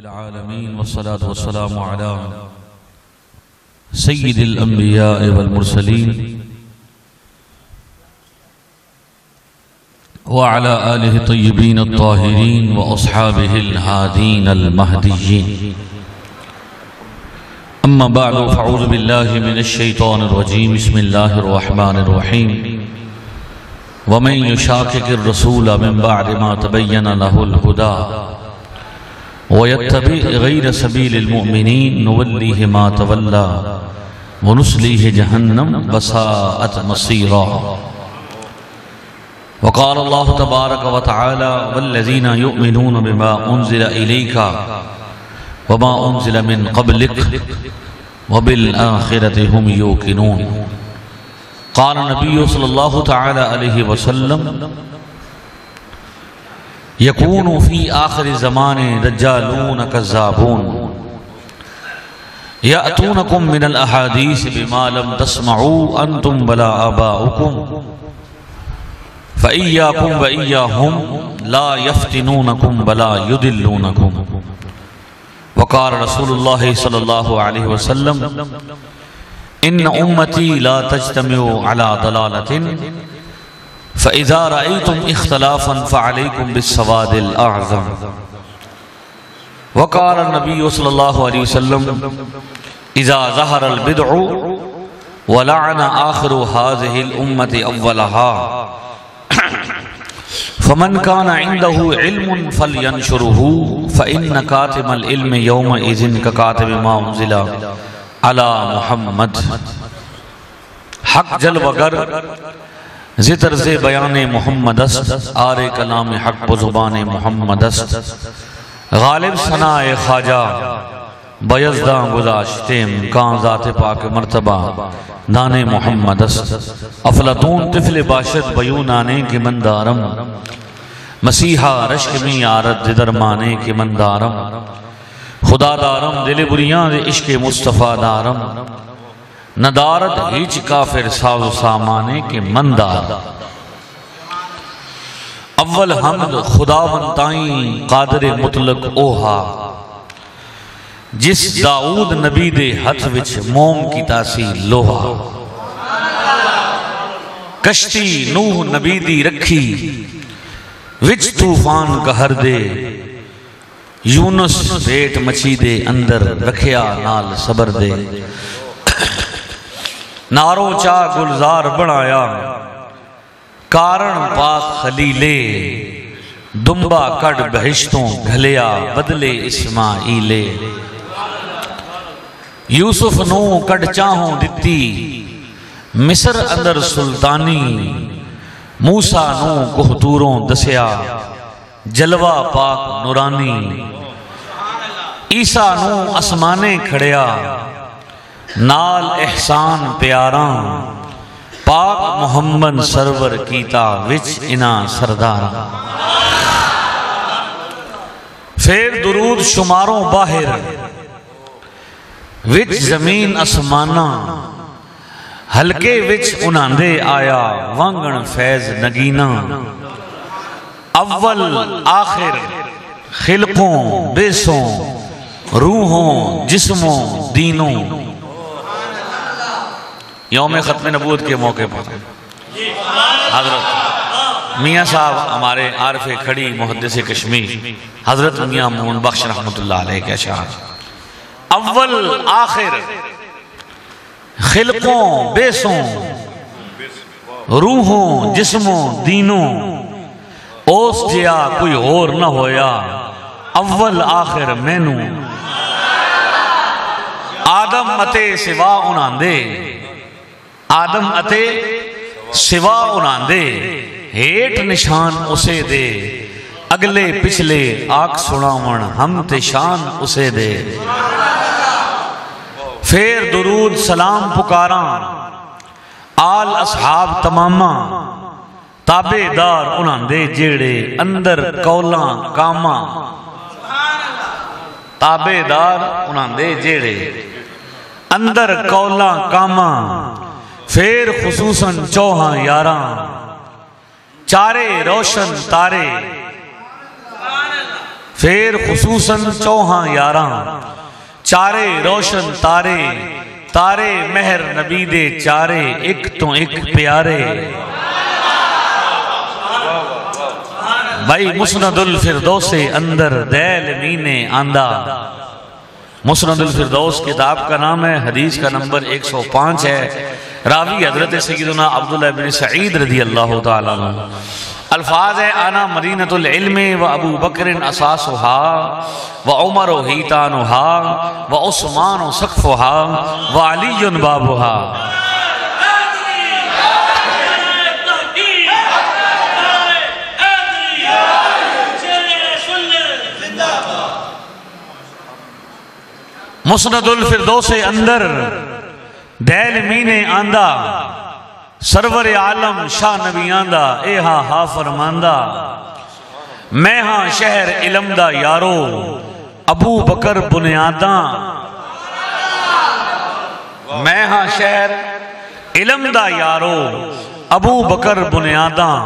العالمين والصلاة والسلام على سيد الأنبياء والمرسلين وعلى آله الطيبين الطاهرين وأصحابه الهادين المهديين. أما بعد فأعوذ بالله من الشيطان الرجيم. بسم الله الرحمن الرحيم. ومن يشاقق الرسول من بعد ما تبين له الهدى ويتبع غير سبيل المؤمنين نوليه ما تولى ونصليه جهنم وساءت مصيرا. وقال الله تبارك وتعالى والذين يؤمنون بما أنزل إليك وما أنزل من قبلك وبالآخرة هم يوقنون. قال النبي صلى الله تعالى عليه وسلم يكون في آخر الزمان دجالون كذابون يأتونكم من الأحاديث بما لم تسمعوا أنتم ولا آباؤكم فإياكم وإياهم لا يفتنونكم ولا يضلونكم. وقال رسول الله صلى الله عليه وسلم إن أمتي لا تجتمع على ضلالة فإذا رأيتم اختلافا فعليكم بالسواد الأعظم. وقال النبي صلى الله عليه وسلم إذا ظهر البدع ولعن آخر هذه الأمة أولها فمن كان عنده علم فلينشره فإن كاتم العلم يومئذ ككاتب ما أنزل على محمد. حق جلوگر زتر سے بیان محمد است آر کلام حق و زبان محمد است. غالب ثناء خواجہ بیزداں گذاشتیم کان ذات پاک مرتبہ دان محمد است. افلاطون طفل باشد بیونانے کے مندارم مسیحا رشک میں آرد درمانے کے مندارم. خدا دارم دل بریان عشق مصطفیٰ دارم ندارت ہیچ کافر ساز و سامانے کے مندار. اول حمد خداوند تائیں قادر مطلق اوہا جس داؤد نبی دے ہتھ وچ موم کی تاسی لوہا. کشتی نوح نبی دی رکھی وچ طوفان قہر دے یونس بیٹ مچھی دے اندر رکھیا نال صبر دے. نارو چاہ گلزار بنایا کارن پاک خلیلے دمبا کڑ بہشتوں گھلیا بدلے اسماعیلے. یوسف نو کڑ چاہوں دتی مصر اندر سلطانی موسیٰ نو کوہتوروں دسیا جلوہ پاک نورانی. عیسیٰ نو اسمانے کھڑیا نال احسان پیاراں پاک محمد سرور کیتا وچ انا سرداراں. پھر درود شماروں باہر وچ زمین اسمانہ ہلکے وچ اناندے آیا وانگن فیض نگینہ. اول آخر خلقوں بیسوں روحوں جسموں دینوں. یوم ختم نبوت کے موقع پر حضرت میاں صاحب ہمارے عارف کھڑی محدث کشمیر حضرت میاں مون بخش رحمت اللہ علیہ کے اشعار اول آخر خلقوں بیسوں روحوں جسموں دینوں اوس جیا کوئی اور نہ ہویا اول آخر مینوں. آدم اتے سوا اناندے آدم اتے سوا اناندے ہیٹ نشان اسے دے اگلے پچھلے آگ سناون ہم تے شان اسے دے. پھر درود سلام پکاراں آل اصحاب تماما تابے دار اناندے جیڑے اندر کولاں کاما. تابے دار اناندے جیڑے اندر کولاں کاما. پھر خصوصاً چوہاں یاراں چارے روشن تارے پھر خصوصاً چوہاں یاراں چارے روشن تارے تارے مہر نبی دے چارے ایک تو ایک پیارے بھائی مسند الفردوس اندر دیل مینے آندہ مسند الفردوس کتاب کا نام ہے حدیث کا نمبر 105 ہے راوی حضرت سیدنا عبداللہ بن سعید رضی اللہ تعالیٰ عنہ الفاظ ہے انا مدینۃ العلم و ابو بکر اساسها و عمر حیطانها و عثمان سقفها و علی بابها مسند الفردوس اندر دیل مینے آندہ سرور عالم شاہ نبی آندہ اے ہاں فرماندہ میں ہاں شہر علم دا یارو ابو بکر بنیاداں میں ہاں شہر علم دا یارو ابو بکر بنیاداں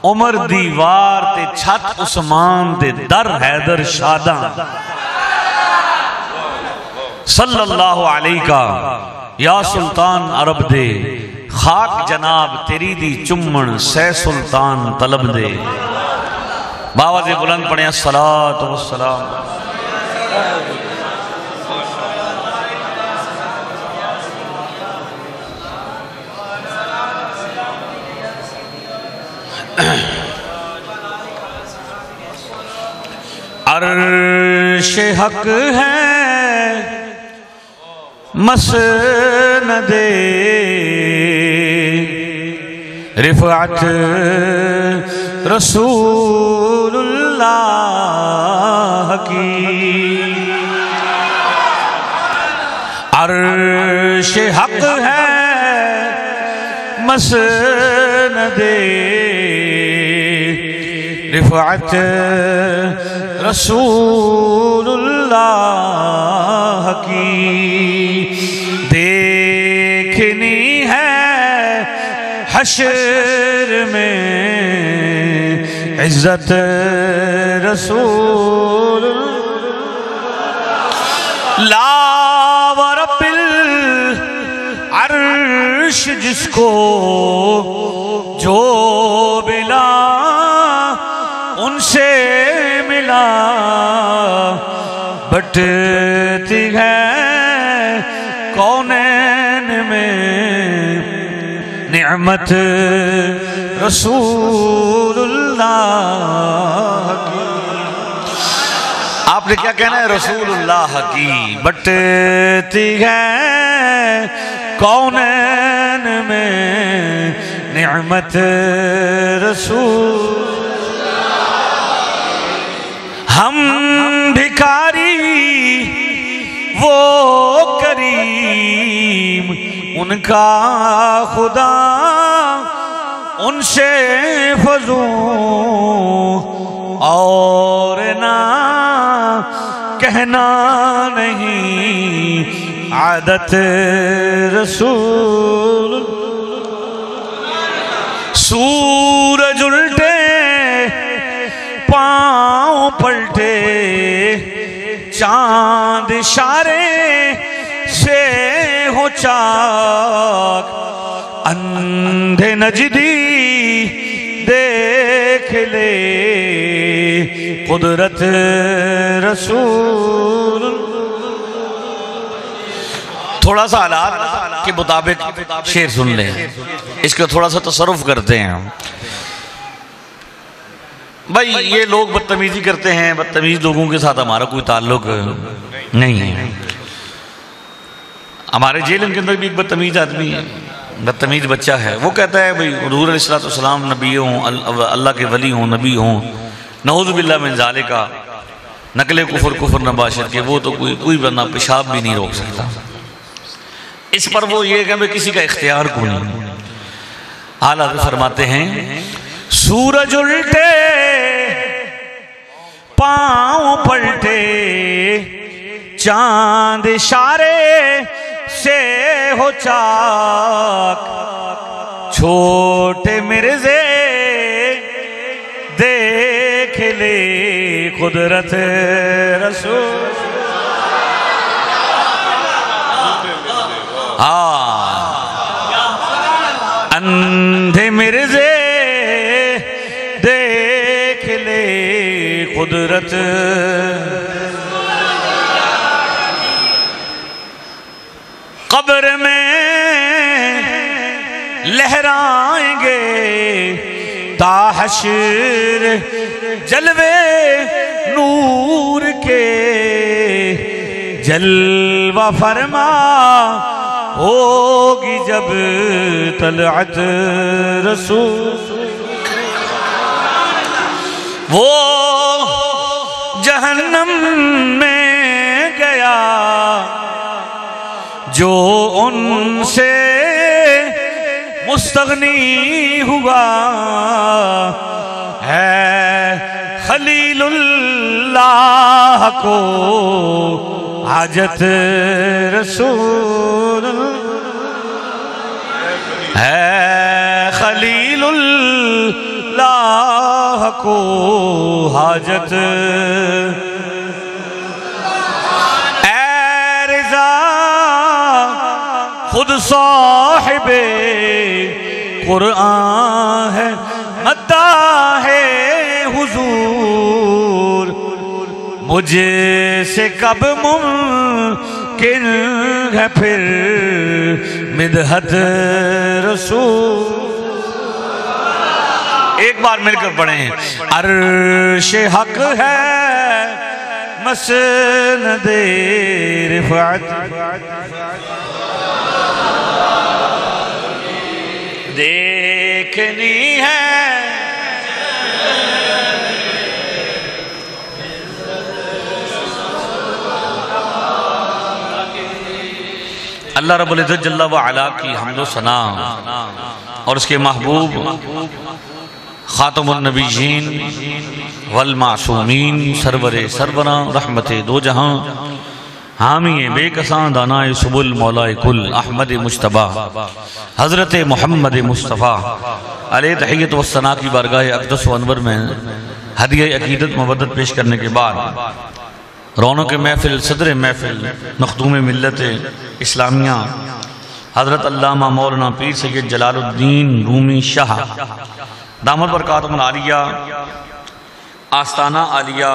عمر دیوار تے چھت عثمان تے در حیدر شاداں صلی اللہ علیہ کا یا سلطان عرب دے خاک جناب تیری دی چمن سے سلطان طلب دے باواز بلند پڑھیں الصلاة والسلام عرش حق ہے مسند رفعت رسول اللہ کی عرش حق ہے مسند رفعت رسول اللہ کی دیکھنی ہے حشر میں عزت رسول لا ورب العرش جس کو جو بلا ان سے ملا بٹتی ہے کونین میں نعمت رسول اللہ کی آپ نے کیا کہنا ہے رسول اللہ کی بٹتی ہے کونین میں نعمت رسول ہم بھکاری وہ کریم ان کا خدا ان سے فضوں اور نہ کہنا نہیں عادت رسول سورج الٹے پاؤں پلٹے چاند اشارے سے ہو چاک اندھے نجدی دیکھ لے قدرت رسول تھوڑا سا حالات کے مطابق شعر سن لیں اس کا تھوڑا سا تصرف کرتے ہیں بھائی یہ لوگ بدتمیزی کرتے ہیں بدتمیز لوگوں کے ساتھ ہمارا کوئی تعلق نہیں ہے ہمارے جیل کے اندر بھی ایک بدتمیز آدمی ہے بدتمیز بچہ ہے وہ کہتا ہے بھئی حضور علیہ السلام نبی ہوں اللہ کے ولی ہوں نبی ہوں نعوذ باللہ من ذالکا نقل کفر نباشر کے وہ تو کوئی بندہ پیشاب بھی نہیں روک سکتا اس پر وہ یہ کہ کسی کا اختیار کو نہیں اعلیٰ فرماتے ہیں سورج الٹے پاؤں پلٹے چاند اشارے سے ہو چاک چھوٹے مرزے دیکھ لے قدرت رسول اندھے مرزے دیکھ لے قدرت قبر میں لہرائیں گے تا حشر جلوے نور کے جلوہ فرما ہوگی جب طلعت رسول وہ جہنم میں گیا جو ان سے مستغنی ہوا ہے خلیل اللہ کو حاجت رسول ہے خلیل اللہ کو حاجت اے رضا خود صاحب قرآن ہے مداح حضور مجھے سے کب ممکن ہے پھر مدحت رسول ایک بار مل کر پڑھیں عرش حق ہے مسند رفعت دیکھنی ہے اللہ رب العزت جل وعلا کی حمد و ثنا اور اس کے محبوب خاتم النبیین والمعصومین سرور سربراں رحمت دو جہاں حامی بے کساں دانائے سبل مولا کل احمد مجتبی حضرت محمد مصطفیٰ علیہ تحیت و ثنا کی بارگاہ اقدس و انور میں ہدیہ عقیدت مودت پیش کرنے کے بعد رونق محفل صدر محفل مخدوم ملت اسلامیہ حضرت علامہ مولانا پیر سید جلال الدین رومی شاہ دامت برکاتہم العالیہ آستانہ عالیہ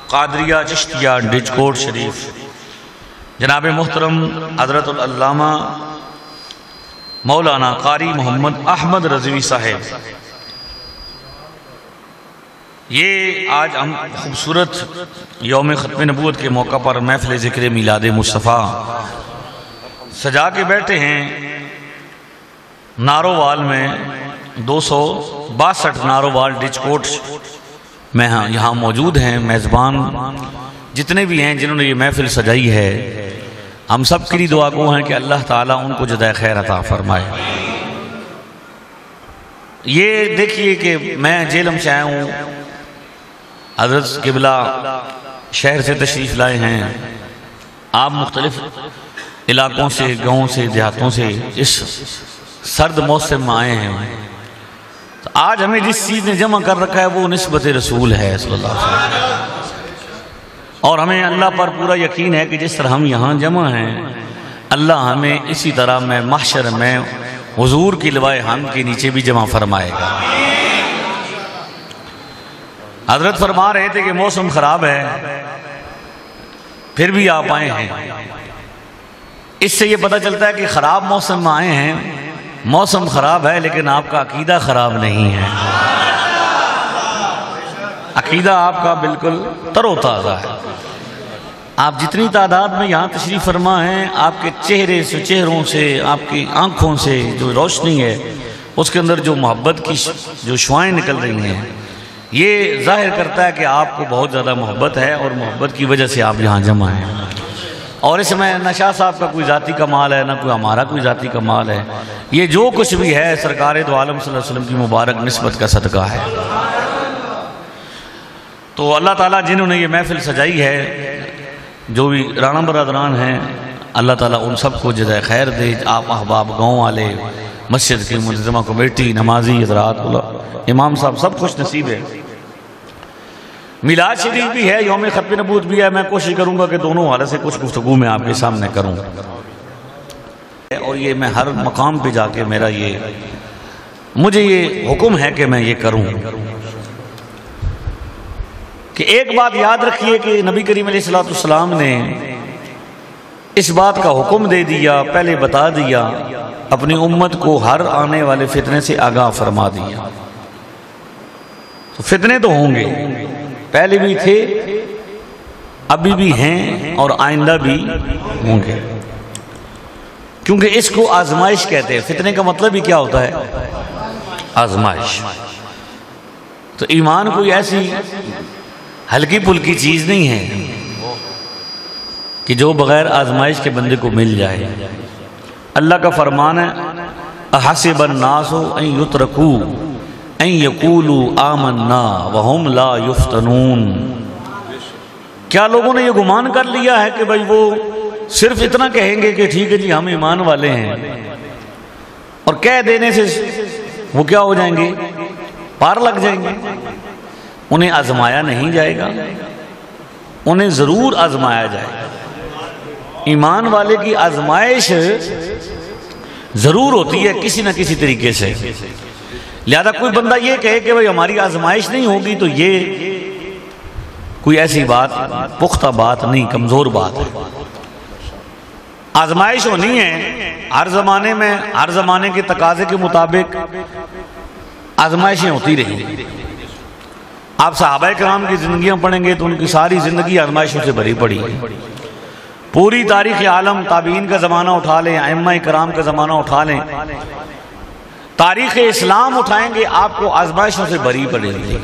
قادریہ چشتیہ ڈیجکوٹ شریف جناب محترم حضرت العلامہ مولانا قاری محمد احمد رضوی صاحب یہ آج ہم خوبصورت یوم ختم نبوت کے موقع پر محفل ذکر میلاد مصطفیٰ سجا کے بیٹھے ہیں نارووال میں 262 نارووال ڈیجکوٹ میں یہاں موجود ہیں میزبان جتنے بھی ہیں جنہوں نے یہ محفل سجائی ہے ہم سب کے لیے دعا گو ہیں کہ اللہ تعالیٰ ان کو جزائے خیر عطا فرمائے یہ دیکھیے کہ میں جیلم سے آیا ہوں حضرت قبلہ شہر سے تشریف لائے ہیں آپ مختلف علاقوں سے گاؤں سے دیہاتوں سے اس سرد موسم میں آئے ہیں تو آج ہمیں جس چیز نے جمع کر رکھا ہے وہ نسبت رسول ہے صلی اللہ علیہ وسلم اور ہمیں اللہ پر پورا یقین ہے کہ جس طرح ہم یہاں جمع ہیں اللہ ہمیں اسی طرح میں محشر میں حضور کی لوائے حمد کے نیچے بھی جمع فرمائے گا حضرت فرما رہے تھے کہ موسم خراب ہے پھر بھی آپ آئے ہیں اس سے یہ پتہ چلتا ہے کہ خراب موسم میں آئے ہیں موسم خراب ہے لیکن آپ کا عقیدہ خراب نہیں ہے عقیدہ آپ کا بالکل تر و تازہ ہے آپ جتنی تعداد میں یہاں تشریف فرما ہیں آپ کے چہرے سے چہروں سے آپ کی آنکھوں سے جو روشنی ہے اس کے اندر جو محبت کی جو شعائیں نکل رہی ہیں یہ ظاہر کرتا ہے کہ آپ کو بہت زیادہ محبت ہے اور محبت کی وجہ سے آپ یہاں جمع ہیں اور اس میں نہ شاہ صاحب کا کوئی ذاتی کمال ہے نہ کوئی ہمارا کوئی ذاتی کمال ہے یہ جو کچھ بھی ہے سرکار دو عالم صلی اللہ علیہ وسلم کی مبارک نسبت کا صدقہ ہے تو اللہ تعالیٰ جنہوں نے یہ محفل سجائی ہے جو بھی رانا برادران ہیں اللہ تعالیٰ ان سب کو جزائے خیر دے آپ احباب گاؤں والے مسجد کی منظمہ کمیٹی نمازی حضرات امام صاحب سب خوش نصیب ہے میلاد شریف بھی ہے، یوم ختم نبوت بھی ہے، میں کوشش کروں گا کہ دونوں حوالے سے کچھ گفتگو میں آپ کے سامنے کروں، اور یہ میں ہر مقام پہ جا کے مجھے یہ حکم ہے کہ میں یہ کروں کہ ایک بات یاد رکھیے کہ نبی کریم علیہ السلام نے اس بات کا حکم دے دیا، پہلے بتا دیا، اپنی امت کو ہر آنے والے فتنے سے آگاہ فرما دیا۔ تو فتنے تو ہوں گے، پہلے بھی تھے، ابھی بھی ہیں، اور آئندہ بھی ہوں گے، کیونکہ اس کو آزمائش کہتے ہیں۔ فتنے کا مطلب ہی کیا ہوتا ہے؟ آزمائش۔ تو ایمان کوئی ایسی ہلکی پھلکی چیز نہیں ہے کہ جو بغیر آزمائش کے بندے کو مل جائے۔ اللہ کا فرمان ہے احسب الناس ان یترکوا ان یقولوا آمنا وہم لا یفتنون، کیا لوگوں نے یہ گمان کر لیا ہے کہ بھائی وہ صرف اتنا کہیں گے کہ ٹھیک ہے جی ہم ایمان والے ہیں، اور کہہ دینے سے وہ کیا ہو جائیں گے؟ پار لگ جائیں گے؟ انہیں آزمایا نہیں جائے گا، انہیں ضرور آزمایا جائے گا۔ ایمان والے کی آزمائش ضرور ہوتی ہے کسی نہ کسی طریقے سے، لہذا کوئی بندہ یہ کہے کہ بھئی ہماری آزمائش نہیں ہوگی تو یہ کوئی ایسی بات پختہ بات نہیں، کمزور بات ہے۔ آزمائش ہونی ہے ہر زمانے میں، ہر زمانے کے تقاضے کے مطابق آزمائشیں ہوتی رہی۔ آپ صحابہ کرام کی زندگیاں پڑھیں گے تو ان کی ساری زندگی آزمائشوں سے بھری پڑی ہے۔ پوری تاریخ عالم، تابعین کا زمانہ اٹھا لیں، ائمہ کرام کا زمانہ اٹھا لیں، تاریخ اسلام اٹھائیں گے، آپ کو آزمائشوں سے بھری پڑے گی،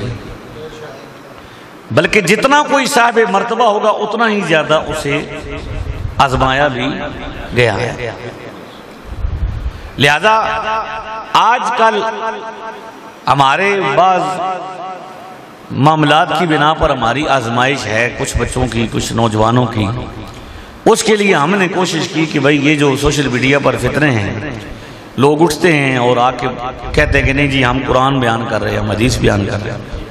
بلکہ جتنا کوئی صاحب مرتبہ ہوگا اتنا ہی زیادہ اسے آزمایا بھی گیا ہے۔ لہذا آج کل ہمارے بعض معاملات کی بنا پر ہماری آزمائش ہے، کچھ بچوں کی، کچھ نوجوانوں کی۔ اس کے لیے ہم نے کوشش کی کہ بھئی یہ جو سوشل میڈیا پر فتنے ہیں، لوگ اٹھتے ہیں اور آ کے کہتے ہیں کہ نہیں جی ہم قرآن بیان کر رہے ہیں، ہم حدیث بیان کر رہے ہیں۔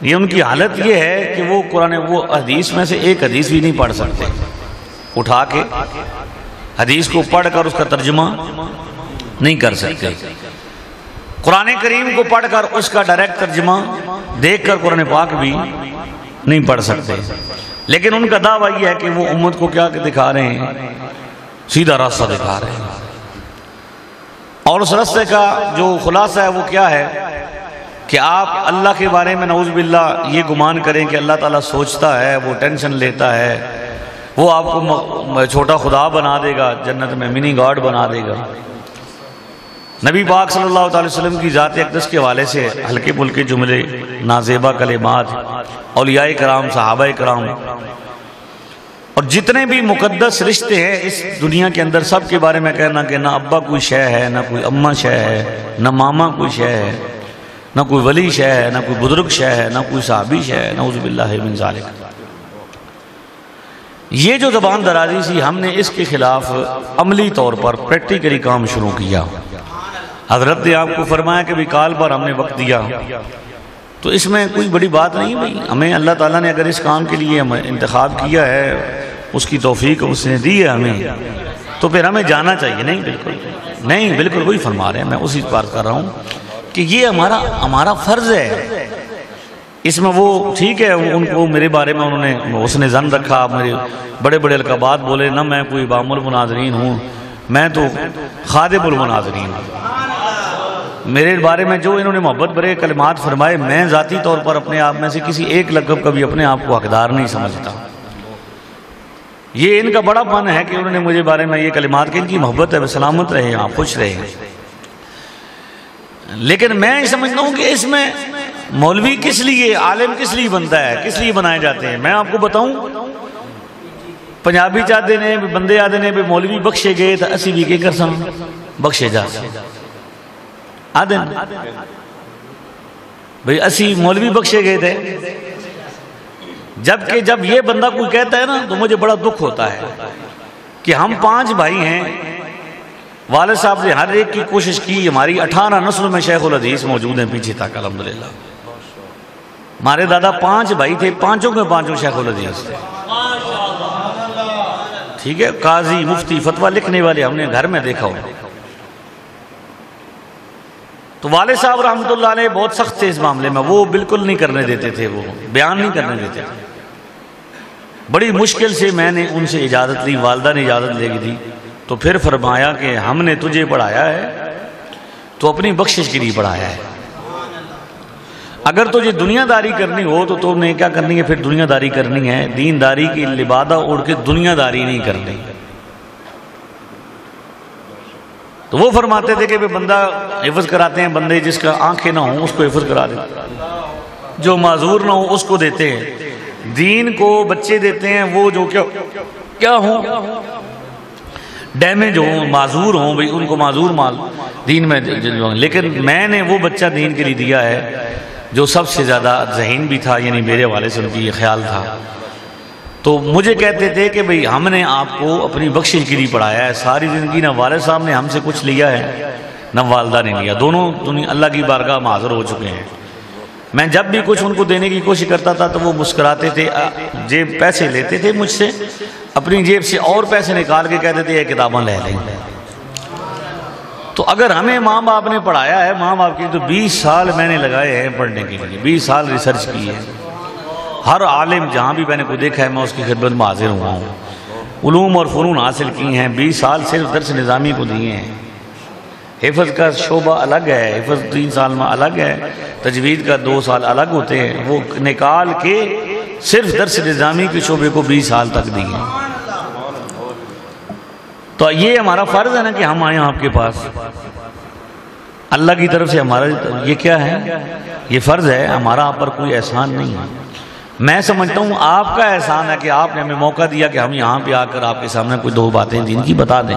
یہ ان کی حالت یہ ہے کہ وہ قرآن وہ حدیث میں سے ایک حدیث بھی نہیں پڑھ سکتے، اٹھا کے حدیث کو پڑھ کر اس کا ترجمہ نہیں کر سکتے، قرآن کریم کو پڑھ کر اس کا ڈائریکٹ ترجمہ دیکھ کر قرآن پاک بھی نہیں پڑھ سکتے، لیکن ان کا دعویٰ یہ ہے کہ وہ امت کو کیا دکھا رہے ہیں؟ سیدھا راستہ دکھا رہے ہیں، اور اس راستے کا جو خلاصہ ہے وہ کیا ہے کہ آپ اللہ کے بارے میں نعوذ باللہ یہ گمان کریں کہ اللہ تعالیٰ سوچتا ہے، وہ ٹینشن لیتا ہے، وہ آپ کو چھوٹا خدا بنا دے گا، جنت میں منی گاڈ بنا دے گا۔ نبی پاک صلی اللہ علیہ وسلم کی ذات اقدس کے حوالے سے ہلکے پھلکے جملے، نازیبہ کلمات، اولیاء کرام، صحابہ کرام، اور جتنے بھی مقدس رشتے ہیں اس دنیا کے اندر، سب کے بارے میں کہنا کہ نہ ابا کوئی شے ہے، نہ کوئی اماں شے ہے، نہ ماما کوئی شے ہے، نہ کوئی ولی شے ہے، نہ کوئی بزرگ شے ہے، نہ کوئی صحابی شے ہے، نعوذ باللہ من ذالک۔ یہ جو زبان درازی سی، ہم نے اس کے خلاف عملی طور پر پریکٹیکلی کام شروع کیا۔ حضرت نے آپ کو فرمایا کہ بھی کال پر ہم نے وقت دیا، تو اس میں کوئی بڑی بات نہیں بھائی، ہمیں اللہ تعالیٰ نے اگر اس کام کے لیے انتخاب کیا ہے، اس کی توفیق اس نے دی ہے ہمیں، تو پھر ہمیں جانا چاہیے۔ نہیں بالکل وہی فرما رہے ہیں، میں اسی بات کر رہا ہوں کہ یہ ہمارا فرض ہے۔ اس میں وہ ٹھیک ہے، ان کو میرے بارے میں اس نے ظن رکھا، میرے بڑے بڑے القابات بولے، نہ میں کوئی امام المناظرین ہوں، میں تو خادم المناظرین ہوں۔ میرے بارے میں جو انہوں نے محبت بھرے کلمات فرمائے، میں ذاتی طور پر اپنے آپ میں سے کسی ایک لقب کا بھی اپنے آپ کو حقدار نہیں سمجھتا۔ یہ ان کا بڑا پن ہے کہ انہوں نے مجھے بارے میں یہ کلمات کہ ان کی محبت ہے، سلامت رہے، آپ خوش رہے۔ لیکن میں سمجھتا ہوں کہ اس میں مولوی کس لیے، عالم کس لیے بنتا ہے، کس لیے بنائے جاتے ہیں؟ میں آپ کو بتاؤں، پنجابی چاہتے ہیں بندے آتے ہیں مولوی بخشے گئے تو اسی بھی کر سن بخشے جا آدھے بھئی اسی مولوی بخشے گئے تھے، جبکہ جب یہ بندہ کوئی کہتا ہے نا تو مجھے بڑا دکھ ہوتا ہے کہ ہم 5 بھائی ہیں، والد صاحب نے ہر ایک کی کوشش کی، ہماری 18 نسل میں شیخ الحدیث موجود ہیں پیچھے تک الحمدللہ، ہمارے دادا 5 بھائی تھے، پانچوں کے پانچوں شیخ الحدیث تھے، ٹھیک ہے، قاضی مفتی فتویٰ لکھنے والے ہم نے گھر میں دیکھا ہو۔ تو والد صاحب رحمۃ اللہ علیہ بہت سخت تھے اس معاملے میں، وہ بالکل نہیں کرنے دیتے تھے، وہ بیان نہیں کرنے دیتے تھے۔ بڑی مشکل سے میں نے ان سے اجازت لی، والدہ نے اجازت لے دی، تو پھر فرمایا کہ ہم نے تجھے پڑھایا ہے تو اپنی بخشش کے لیے پڑھایا ہے، اگر تجھے دنیا داری کرنی ہو تو تم نے کیا کرنی ہے، پھر دنیا داری کرنی ہے، دین داری کی لبادہ اوڑھ کے دنیا داری نہیں کرنی۔ تو وہ فرماتے تھے کہ بندہ حفظ کراتے ہیں، بندے جس کا آنکھیں نہ ہوں اس کو حفظ کرا دیتے، جو معذور نہ ہو اس کو دیتے ہیں، دین کو بچے دیتے ہیں وہ جو کیا ہوں، ڈیمیج ہوں، معذور ہوں، بھئی ان کو معذور مال دین میں، لیکن میں نے وہ بچہ دین کے لیے دیا ہے جو سب سے زیادہ ذہین بھی تھا، یعنی میرے والے سے ان کی یہ خیال تھا۔ تو مجھے کہتے تھے کہ بھئی ہم نے آپ کو اپنی بخشش کے لیے پڑھایا ہے، ساری زندگی نہ والد صاحب نے ہم سے کچھ لیا ہے نہ والدہ نے لیا، دونوں اللہ کی بارگاہ میں حاضر ہو چکے ہیں۔ میں جب بھی کچھ ان کو دینے کی کوشش کرتا تھا تو وہ مسکراتے تھے، جیب پیسے لیتے تھے مجھ سے، اپنی جیب سے اور پیسے نکال کے کہتے تھے یہ کتاباں لے لیں۔ تو اگر ہمیں ماں باپ نے پڑھایا ہے، ماں باپ کی، تو 20 سال میں نے لگائے ہیں پڑھنے کے لیے، 20 سال ریسرچ کی ہے، ہر عالم جہاں بھی میں نے کو دیکھا ہے میں اس کی خدمت میں حاضر ہوا ہوں، علوم اور فنون حاصل کی ہیں، 20 سال صرف درس نظامی کو دیے ہیں۔ حفظ کا شعبہ الگ ہے، حفظ 3 سال میں الگ ہے، تجوید کا 2 سال الگ ہوتے ہیں، وہ نکال کے صرف درس نظامی کے شعبے کو 20 سال تک دیے ہیں۔ تو یہ ہمارا فرض ہے نا کہ ہم آئیں آپ کے پاس، اللہ کی طرف سے ہمارا یہ کیا ہے، یہ فرض ہے، ہمارا آپ پر کوئی احسان نہیں ہے۔ میں سمجھتا ہوں آپ کا احسان ہے کہ آپ نے ہمیں موقع دیا کہ ہم یہاں پہ آ کر آپ کے سامنے کوئی 2 باتیں دین کی بتا دیں،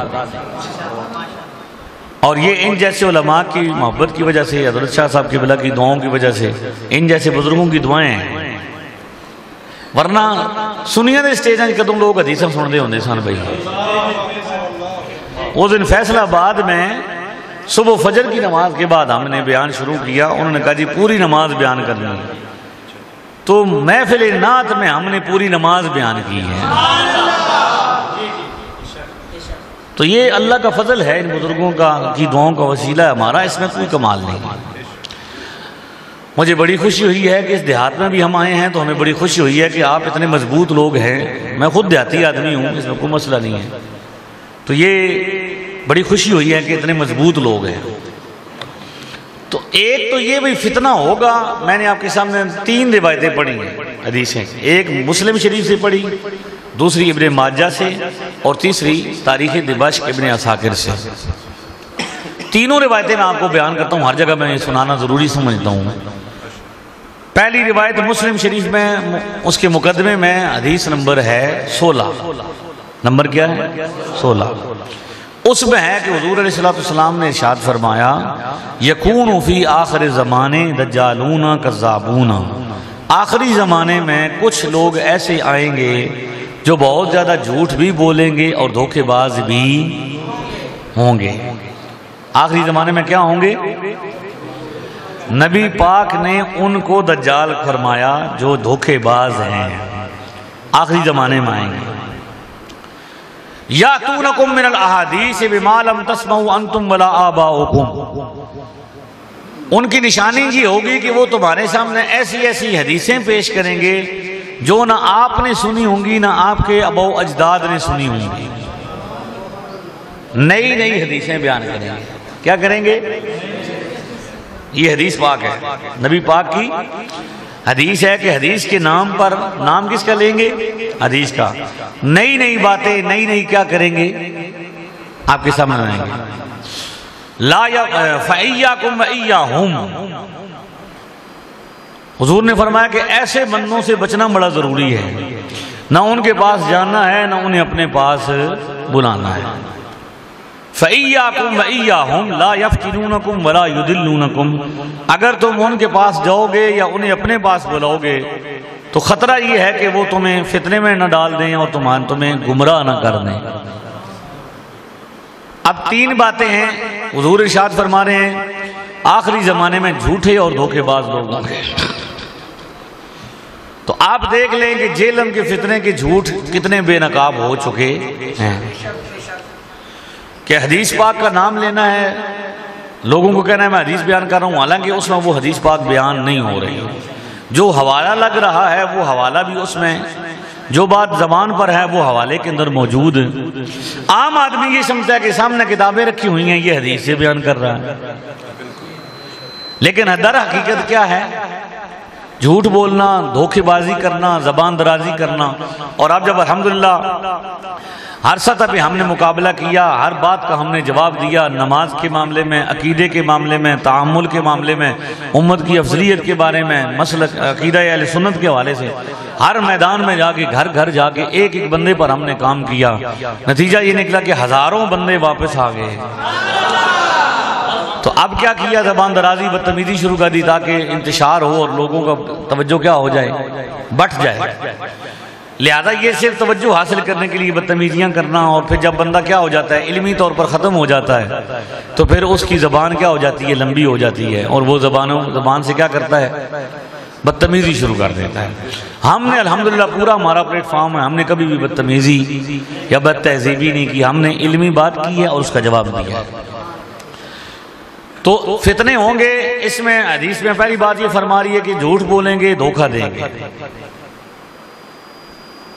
اور یہ ان جیسے علماء کی محبت کی وجہ سے، حضرت شاہ صاحب قبلہ کی دعاؤں کی وجہ سے، ان جیسے بزرگوں کی دعائیں ہیں، ورنہ سنیاں دے سٹیجاں کدوں لوگ حدیثاں سن دے ہوندے سن بھائی۔ اس دن فیصل آباد میں صبح فجر کی نماز کے بعد ہم نے بیان شروع کیا، انہوں نے کہا جی پوری نماز بیان کرنی ہے، تو محفل نعت میں ہم نے پوری نماز بیان کی ہے۔ تو یہ اللہ کا فضل ہے، ان بزرگوں کی دعاؤں کا وسیلہ ہے ہمارا، اس میں کوئی کمال نہیں ہے۔ مجھے بڑی خوشی ہوئی ہے کہ اس دیہات میں بھی ہم آئے ہیں، تو ہمیں بڑی خوشی ہوئی ہے کہ آپ اتنے مضبوط لوگ ہیں، میں خود دیہاتی آدمی ہوں، اس میں کوئی مسئلہ نہیں ہے، تو یہ بڑی خوشی ہوئی ہے کہ اتنے مضبوط لوگ ہیں۔ تو ایک تو یہ بھی فتنہ ہوگا، میں نے آپ کے سامنے 3 روایتیں پڑھی ہیں حدیثیں، ایک مسلم شریف سے پڑھی، دوسری ابن ماجہ سے، اور تیسری تاریخ دمشق ابن عساکر سے۔ تینوں روایتیں میں آپ کو بیان کرتا ہوں، ہر جگہ میں یہ سنانا ضروری سمجھتا ہوں۔ پہلی روایت مسلم شریف میں، اس کے مقدمے میں حدیث نمبر ہے 16، نمبر کیا ہے 16، اس میں ہے کہ حضور علیہ السلام نے ارشاد فرمایا یکون فی آخر زمانے دجالون کذابون، آخری زمانے میں کچھ لوگ ایسے آئیں گے جو بہت زیادہ جھوٹ بھی بولیں گے اور دھوکے باز بھی ہوں گے۔ آخری زمانے میں کیا ہوں گے؟ نبی پاک نے ان کو دجال فرمایا جو دھوکے باز ہیں، آخری زمانے میں آئیں گے۔ یاتونکم من الاحادیث بما لم تسمعوا انتم ولا آباؤکم، ان کی نشانی یہ ہوگی کہ وہ تمہارے سامنے ایسی ایسی حدیثیں پیش کریں گے جو نہ آپ نے سنی ہوں گی نہ آپ کے اباؤ اجداد نے سنی ہوں گی، نئی نئی حدیثیں بیان کریں گے۔ کیا کریں گے؟ یہ حدیث پاک ہے، نبی پاک کی حدیث ہے کہ حدیث کے نام پر، نام کس کا لیں گے؟ حدیث کا، نئی نئی باتیں، نئی نئی کیا کریں گے؟ آپ کے سامنے آئیں گے۔ فَإِيَّاكُمْ وَإِيَّاهُمْ، حضور نے فرمایا کہ ایسے بندوں سے بچنا بڑا ضروری ہے، نہ ان کے پاس جانا ہے نہ انہیں اپنے پاس بلانا ہے۔ فَإِيَّاكُمْ وَإِيَّاهُمْ لَا يَفْتِنُونَكُمْ وَلَا يُضِلُّونَكُمْ، اگر تم ان کے پاس جاؤ گے یا انہیں اپنے پاس بلاؤ گے تو خطرہ یہ ہے کہ وہ تمہیں فتنے میں نہ ڈال دیں اور تمہیں گمراہ نہ کر دیں۔ اب 3 باتیں ہیں، حضور ارشاد فرما رہے ہیں آخری زمانے میں جھوٹے اور دھوکے باز لوگ ہوں گے۔ تو آپ دیکھ لیں کہ جہلم کے فتنے کے جھوٹ کتنے بے نقاب ہو چکے ہیں کہ حدیث پاک کا نام لینا ہے، لوگوں کو کہنا ہے میں حدیث بیان کر رہا ہوں، حالانکہ اس میں وہ حدیث پاک بیان نہیں ہو رہی، جو حوالہ لگ رہا ہے وہ حوالہ بھی اس میں، جو بات زبان پر ہے وہ حوالے کے اندر موجود ہے۔ عام آدمی یہ سمجھتا ہے کہ سامنے کتابیں رکھی ہوئی ہیں، یہ حدیث سے بیان کر رہا ہے، لیکن در حقیقت کیا ہے؟ جھوٹ بولنا، دھوکے بازی کرنا، زبان درازی کرنا۔ اور اب جب الحمدللہ ہر سطح پہ ہم نے مقابلہ کیا، ہر بات کا ہم نے جواب دیا، نماز کے معاملے میں، عقیدے کے معاملے میں، تعامل کے معاملے میں، امت کی افضلیت کے بارے میں، مسلک عقیدہ اہل سنت کے حوالے سے، ہر میدان میں جا کے، گھر گھر جا کے ایک ایک بندے پر ہم نے کام کیا، نتیجہ یہ نکلا کہ ہزاروں بندے واپس آ گئے۔ تو اب کیا کیا؟ زبان درازی، بدتمیزی شروع کر دی تاکہ انتشار ہو اور لوگوں کا توجہ کیا ہو جائے؟ بٹ جائے۔ لہذا یہ صرف توجہ حاصل کرنے کے لیے بدتمیزیاں کرنا، اور پھر جب بندہ کیا ہو جاتا ہے؟ علمی طور پر ختم ہو جاتا ہے، تو پھر اس کی زبان کیا ہو جاتی ہے؟ لمبی ہو جاتی ہے، اور وہ زبان سے کیا کرتا ہے؟ بدتمیزی شروع کر دیتا ہے۔ ہم نے الحمدللہ پورا ہمارا پلیٹ فارم ہے، ہم نے کبھی بھی بدتمیزی یا بد تہذیبی نہیں کی، ہم نے علمی بات کی ہے اور اس کا جواب دیا ہے۔ تو فتنے ہوں گے، اس میں حدیث میں پہلی بات یہ فرما رہی ہے کہ جھوٹ بولیں گے، دھوکہ دیں گے،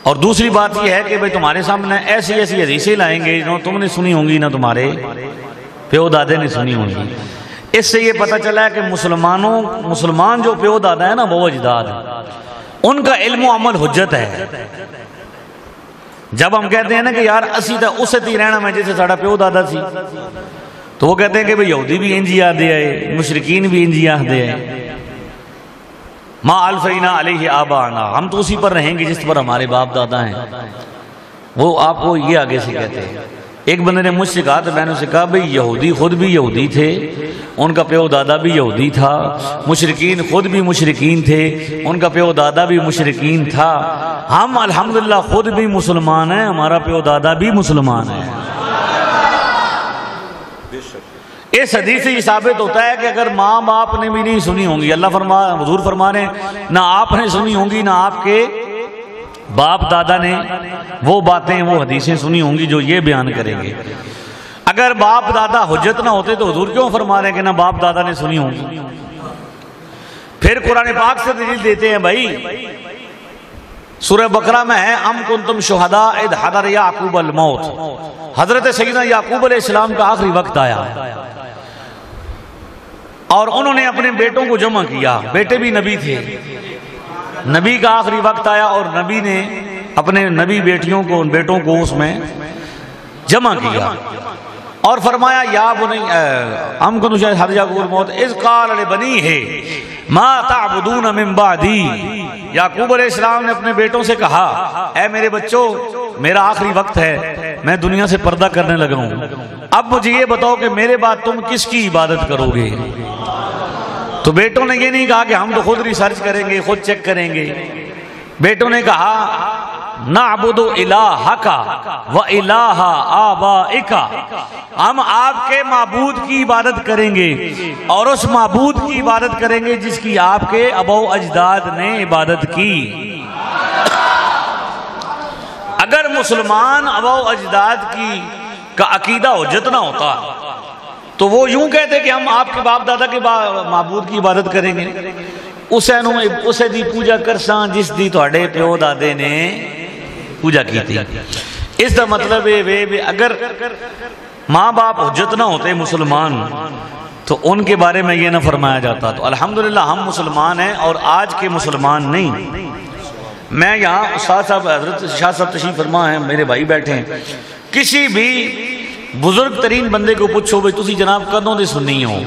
اور دوسری بات یہ ہے کہ بھئی تمہارے سامنے ایسی ایسی حدیثیں لائیں گے جو تم نے سنی ہوں گی نہ تمہارے پیو دادے نے سنی ہوں گی۔ اس سے یہ پتہ چلا ہے کہ مسلمان جو پیو دادا ہے نا، وہ اجداد، ان کا علم و عمل حجت ہے۔ جب ہم کہتے ہیں نا کہ یار اسی تا اسے تی رہنا میں جیسے ساڑا پیو دادا سی، تو وہ کہتے ہیں کہ بھئی یہودی بھی انجی آدھے آئے، مشرکین بھی انجی آدھے آئے، ما الفینا علیہ آبانا، ہم تو اسی پر رہیں گے جس پر ہمارے باپ دادا ہیں۔ وہ آپ کو یہ آگے سے کہتے ہیں۔ ایک بندے نے مجھ سے کہا تو میں نے اسے کہا بھئی یہودی خود بھی یہودی تھے، ان کا پیو دادا بھی یہودی تھا، مشرکین خود بھی مشرکین تھے، ان کا پیو دادا بھی مشرکین تھا، ہم الحمدللہ خود بھی مسلمان ہیں، ہمارا پیو دادا بھی مسلمان ہے۔ اس حدیث سے یہ ثابت ہوتا ہے کہ اگر ماں باپ نے بھی نہیں سنی ہوں گی، حضور فرما رہے ہیں نہ آپ نے سنی ہوں گی نہ آپ کے باپ دادا نے وہ باتیں، وہ حدیثیں سنی ہوں گی جو یہ بیان کریں گے۔ اگر باپ دادا حجت نہ ہوتے تو حضور کیوں فرما رہے ہیں کہ نہ باپ دادا نے سنی ہوں گی؟ پھر قرآن پاک سے دلیل دیتے ہیں بھائی، سورہ بقرہ میں ہے ام کنتم شہداء اذ حضر یعقوب الموت، حضرت سیدنا یعقوب علیہ السلام کا آخری وقت آیا اور انہوں نے اپنے بیٹوں کو جمع کیا، بیٹے بھی نبی تھے، نبی کا آخری وقت آیا اور نبی نے اپنے نبی بیٹیوں کو، ان بیٹوں کو اس میں جمع کیا اور فرمایا یا بنی ام کنتم شہداء حضر یعقوب الموت اذ قال لبنیہ ما تعبدون من بعدی، یعقوب علیہ السلام نے اپنے بیٹوں سے کہا اے میرے بچوں، میرا آخری وقت ہے، میں دنیا سے پردہ کرنے لگا ہوں، اب مجھے یہ بتاؤ کہ میرے بعد تم کس کی عبادت کرو گے؟ تو بیٹوں نے یہ نہیں کہا کہ ہم تو خود ریسرچ کریں گے، خود چیک کریں گے، بیٹوں نے کہا نعبد الہک و الہ آبائک، ہم آپ کے معبود کی عبادت کریں گے اور اس معبود کی عبادت کریں گے جس کی آپ کے اباؤ اجداد نے عبادت کی۔ اگر مسلمان اباؤ اجداد کی کا عقیدہ حجت نہ ہوتا تو وہ یوں کہتے کہ ہم آپ کے باپ دادا کے معبود کی عبادت کریں گے، اسے دی پوجا کرساں جس دی تھوڑے پیو دادے نے پوجا کی تھی۔ اس دا مطلب ہے اگر ماں باپ حجت نہ ہوتے مسلمان تو ان کے بارے میں یہ نہ فرمایا جاتا۔ تو الحمدللہ ہم مسلمان ہیں اور آج کے مسلمان نہیں۔ میں یہاں استاد صاحب حضرت شاہ صاحب تشریف فرما ہیں، میرے بھائی بیٹھے ہیں، کسی بھی بزرگ ترین بندے کو پوچھو بھئی تسی جناب کدوں دے سنی ہو،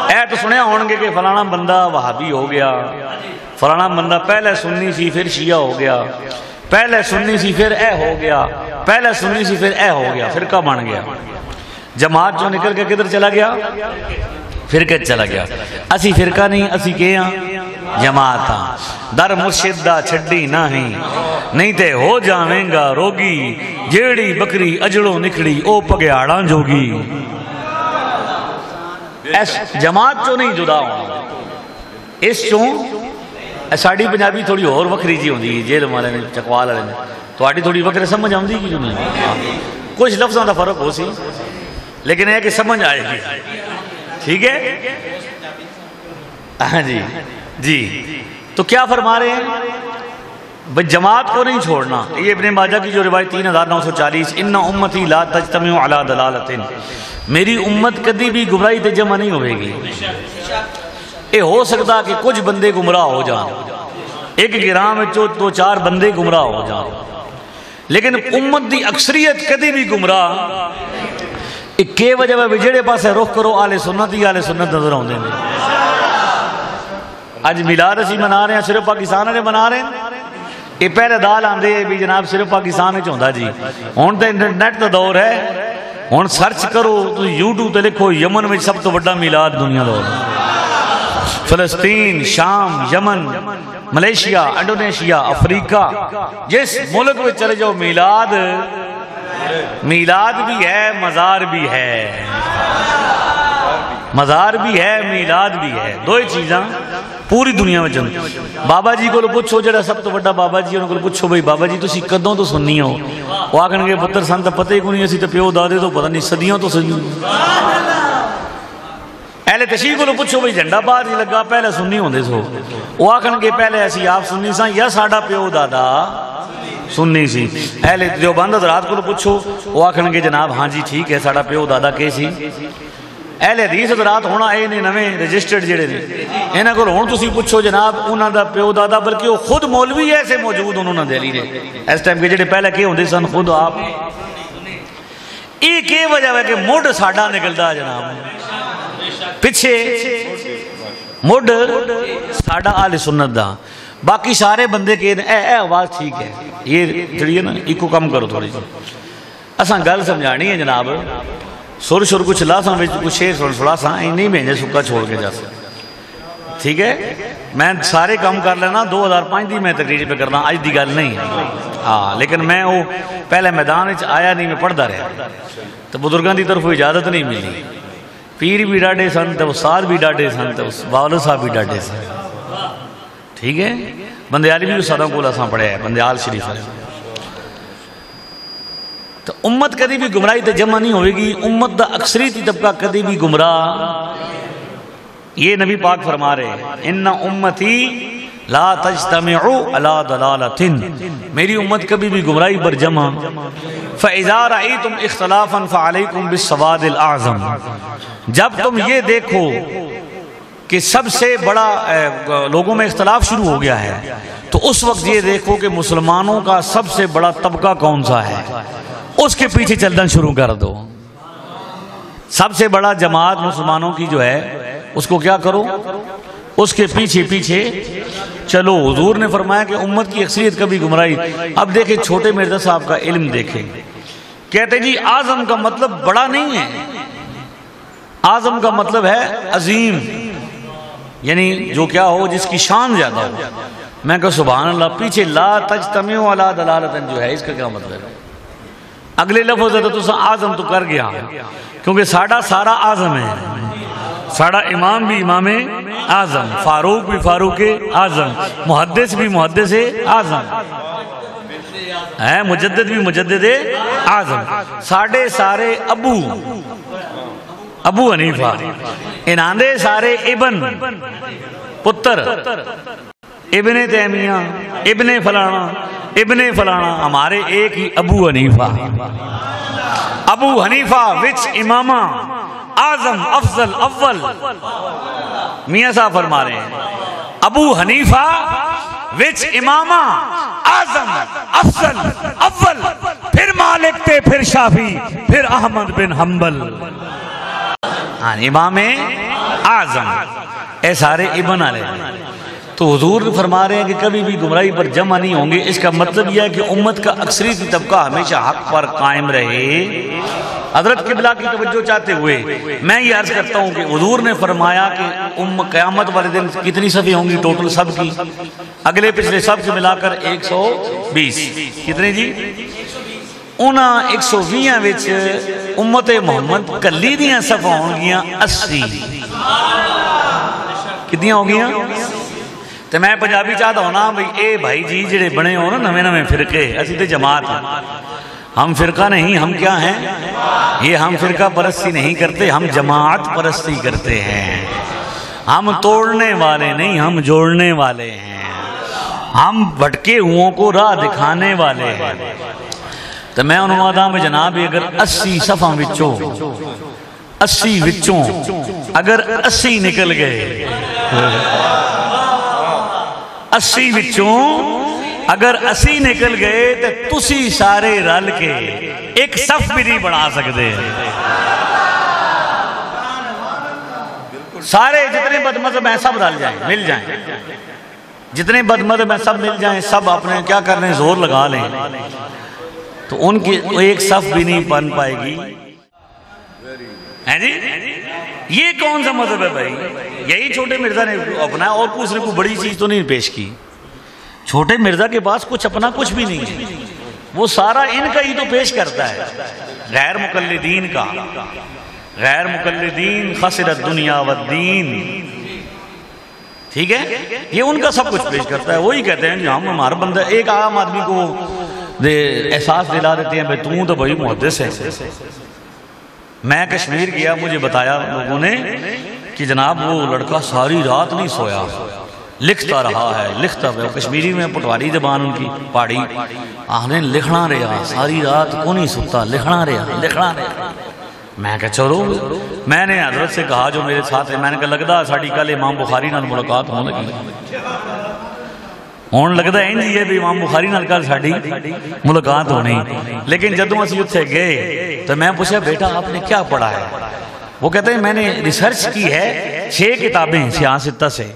اے تو سنیا ہونگے کہ فلانا بندہ وہابی ہو گیا، فلانا بندہ پہلے سنی سی پھر شیعہ ہو گیا، پہلے سنی سی پھر اے ہو گیا، پہلے سنی سی پھر اے ہو گیا، فرقہ بن گیا۔ جماعت جو نکل کے کدھر چلا گیا؟ فرقہ چلا گیا۔ اسی فرقہ نہیں، اسی کے ہاں جماعت ہاں، در مرشد دا چھڈی نہیں تے ہو جاویں گا روگی، جیڑی بکری اجڑوں نکڑی او پگیاڑاں جوگی۔ اس جماعت چوں نہیں جدا ہونا، اس چوں ساڑی پنجابی تھوڑی اور وکری جی ہوندی ہے، جیل والے نے چکوال والے نے، تھوڑی تھوڑی وکری سمجھ آؤندی کہ نہیں؟ کچھ لفظوں کا فرق ہو سی لیکن یہ کہ سمجھ آئے گی، ٹھیک ہے؟ ہاں جی جی تو کیا فرما رہے ہیں؟ جماعت کو نہیں چھوڑنا. یہ ابن ماجہ کی جو روایت 3940، ان امتی لا تجتمع علی دلالت، میری امت کدی بھی گمراہی تے جمع نہیں ہوئے گی. یہ ہو سکتا کہ کچھ بندے گمراہ ہو جان، ایک گراہ میں دو چار بندے گمراہ ہو جان، لیکن امت دی اکثریت کدی بھی گمراہ ایک وجہ ہے جڑے پاسے رخ کرو آل سنت ہی آل سنت نظر آتے ہیں. اج میلاد اسی منا رہے ہیں، صرف پاکستان والے منا رہے ہیں. یہ پہلے دال آندے بھی جناب صرف پاکستان وچ ہوندا جی. ہن تے انٹرنیٹ دا دور ہے، ہن سرچ کرو تو یوٹیوب تے لکھو یمن وچ سب تو بڑا میلاد دنیا دا ہو رہا ہے. فلسطین، شام، یمن، ملیشیا، انڈونیشیا، افریقہ، جس ملک میں چلے جاؤ میلاد بھی ہے، مزار بھی ہے. مزار بھی ہے، میلاد بھی ہے، دو ہی چیزاں پوری دنیا میں چلیں. بابا جی کو پوچھو، جڑا سب تو بڑا بابا جی، انہوں کو پوچھو بھئی بابا جی تسی کدوں تو سننی ہو؟ وہ آکھن گے پتر سن تو پتہ ہی کو نہیں، اسی تو پیو دادے تو پتہ نہیں، صدیوں تو سننی. اہل تشریح کو پوچھو بھئی جھنڈا باہر نہیں لگا، پہلے سننی ہوندے سو. وہ آکھن گے پہلے ایسی آپ سننی سا یا ساڈا پیو دادا سننی سی. اہل دیوبند حضرات کو پوچھو، وہ آکھن گے جناب ہاں جی ٹھیک ہے ساڈا پیو دادا کے سی. اہل حدیث حضرات ہونا اے نے نویں رجسٹرڈ جڑے نے، انہاں کول ہن تسی پوچھو جناب انہاں دا پیو دادا، بلکہ وہ خود مولوی ایسے موجود انہوں نے دہلی نے اس ٹائم کے جڑے پہلے کے ہوندے سن خود آپ. یہ کی وجہ ہے کہ مڈ ساڈا نکلدا جناب، پیچھے مڈ ساڈا آل سنت دا. باقی سارے بندے کے اے آواز ٹھیک ہے، یہ جڑی ہے نا ایکو کم کرو تھوڑی سی. اساں گل سمجھانی ہے جناب، سر شر کچھ لا ساں کچھ شیر سن سڑا ساں نہیں بھیجے سکا چھوڑ کے جا سا. ٹھیک ہے میں سارے کام کر لینا، 2005 دی میں تقریر پہ کرنا، آج دی گل نہیں. ہاں لیکن میں وہ پہلے میدان آیا نہیں، میں پڑھتا رہا تو بزرگاں دی طرف اجازت نہیں ملی. پیر بھی ڈاڈے سن تو استاد بھی ڈاڈے سن تو باولو صاحب بھی ڈاڈے سن. ٹھیک ہے بندیالی بھی استادوں کو اساں پڑھے ہے، بندیال شریف ہے. تو امت کدی بھی گمراہی تے جمع نہیں ہوئے گی. امت دا اکثریتی طبقہ کدی بھی گمراہ، یہ نبی پاک فرما رہے ہیں ان امتی لا تجتمع علی ضلالۃ، میری امت کبھی بھی گمراہی پر جمع. فاذا رأیتم اختلافا فعلیکم بالسواد الاعظم، جب تم یہ دیکھو کہ سب سے بڑا لوگوں میں اختلاف شروع ہو گیا ہے تو اس وقت یہ دیکھو کہ مسلمانوں کا سب سے بڑا طبقہ کون سا ہے، اس کے پیچھے چلنا شروع کر دو. سب سے بڑا جماعت مسلمانوں کی جو ہے اس کو کیا کرو، اس کے پیچھے پیچھے چلو. حضور نے فرمایا کہ امت کی اکثریت کبھی گمراہی. اب دیکھیں چھوٹے مرزا صاحب کا علم دیکھیں، کہتے جی اعظم کا مطلب بڑا نہیں ہے، اعظم کا مطلب ہے عظیم، یعنی جو کیا ہو جس کی شان زیادہ ہو. میں کہا سبحان اللہ، پیچھے لا تجتمع علی ضلالۃ جو ہے اس کا کیا مطلب ہے؟ اگلے لفظ ہے تو اعظم تو کر گیا، کیونکہ ساڑا سارا اعظم ہے. ساڑا امام بھی امام اعظم، فاروق بھی فاروق اعظم، محدث بھی محدث اعظم ہے، مجدد بھی مجدد اعظم. ساڑے سارے ابو حنیفہ، اناندے سارے ابن پتر، ابن تیمیہ، ابن فلانا، ہمارے ایک ہی ابو حنیفہ وچ امامہ اعظم افضل اول. میاں صاحب فرما رہے ہیں ابو حنیفہ وچ امامہ اعظم افضل اول، پھر مالک تے پھر شافعی پھر احمد بن حنبل. امام اعظم اے سارے ابن آلے. تو حضور فرما رہے ہیں کہ کبھی بھی گمراہی پر جمع نہیں ہوں گے. اس کا مطلب یہ ہے کہ امت کا اکثریتی طبقہ ہمیشہ حق پر قائم رہے. حضرت قبلہ کی توجہ چاہتے ہوئے میں یہ عرض کرتا ہوں کہ حضور نے فرمایا کہ قیامت والے دن کتنی صفیں ہوں گی ٹوٹل سب کی؟ اگلے پچھلے سب سے ملا کر 120. کتنے جی؟ انہاں 120 وچ امت محمد کلی دیاں صفحاں ہوں گیاں 80. کتنی ہوں گیاں؟ تو میں پنجابی چاہتا ہوں نا بھئی اے بھائی جی جڑے بنے ہو نا نویں نویں فرقے، اسی تے جماعت ہیں، ہم فرقہ نہیں، ہم کیا ہیں؟ یہ ہم فرقہ پرستی نہیں کرتے، ہم جماعت پرستی کرتے ہیں۔ ہم توڑنے والے نہیں، ہم جوڑنے والے ہیں، ہم بھٹکے ہوں کو راہ دکھانے والے ہیں۔ تو میں انہوں آدھا میں جناب اگر 80 صفحہ وچوں 80 وچوں اگر 80 نکل گئے، 80 وچوں اگر 80 نکل گئے تو تسی سارے رل کے ایک صف بھی نہیں بنا سکتے۔ سارے جتنے بد مذہب ہیں سب رل جائیں، مل جائیں، جتنے بد مذہب ہیں سب مل جائیں، سب اپنے کیا کر رہے ہیں زور لگا لیں تو ان کی ایک صف بھی نہیں بن پائے گی۔ جی یہ کون سا مذہب ہے بھائی؟ یہی چھوٹے مرزا نے اپنا، اور اس نے کوئی بڑی چیز تو نہیں پیش کی۔ چھوٹے مرزا کے پاس کچھ اپنا کچھ بھی نہیں ہے، وہ سارا ان کا ہی تو پیش کرتا ہے، غیر مقلدین کا۔ غیر مقلدین خسر الدنیا والدین، ٹھیک ہے، یہ ان کا سب کچھ پیش کرتا ہے۔ وہی کہتے ہیں کہ ہم ہمارا بندہ، ایک عام آدمی کو احساس دلا دیتے ہیں بھئی توں تو بھائی محدث ہے۔ میں کشمیر گیا، مجھے بتایا لوگوں نے کہ جناب وہ لڑکا ساری رات نہیں سویا، لکھتا رہا ہے، لکھتا رہا۔ کشمیری میں پٹواری زبان ان کی پہاڑی، آہنے لکھنا رہا ساری رات کو نہیں سکتا، لکھنا رہا۔ میں کہا چلو، میں نے حضرت سے کہا جو میرے ساتھ ہے، میں نے کہا لگتا ساڑی کل امام بخاری نال ملاقات ہونے لگی، ہون لگتا ہے جی ہے بھی امام بخاری نال کل ساڑی ملاقات ہونی۔ لیکن جدوں اسی اتھے گئے تو میں پوچھا بیٹا آپ نے کیا پڑھا ہے؟ وہ کہتے ہیں میں نے ریسرچ کی ہے 6 کتابیں سیاستہ سے۔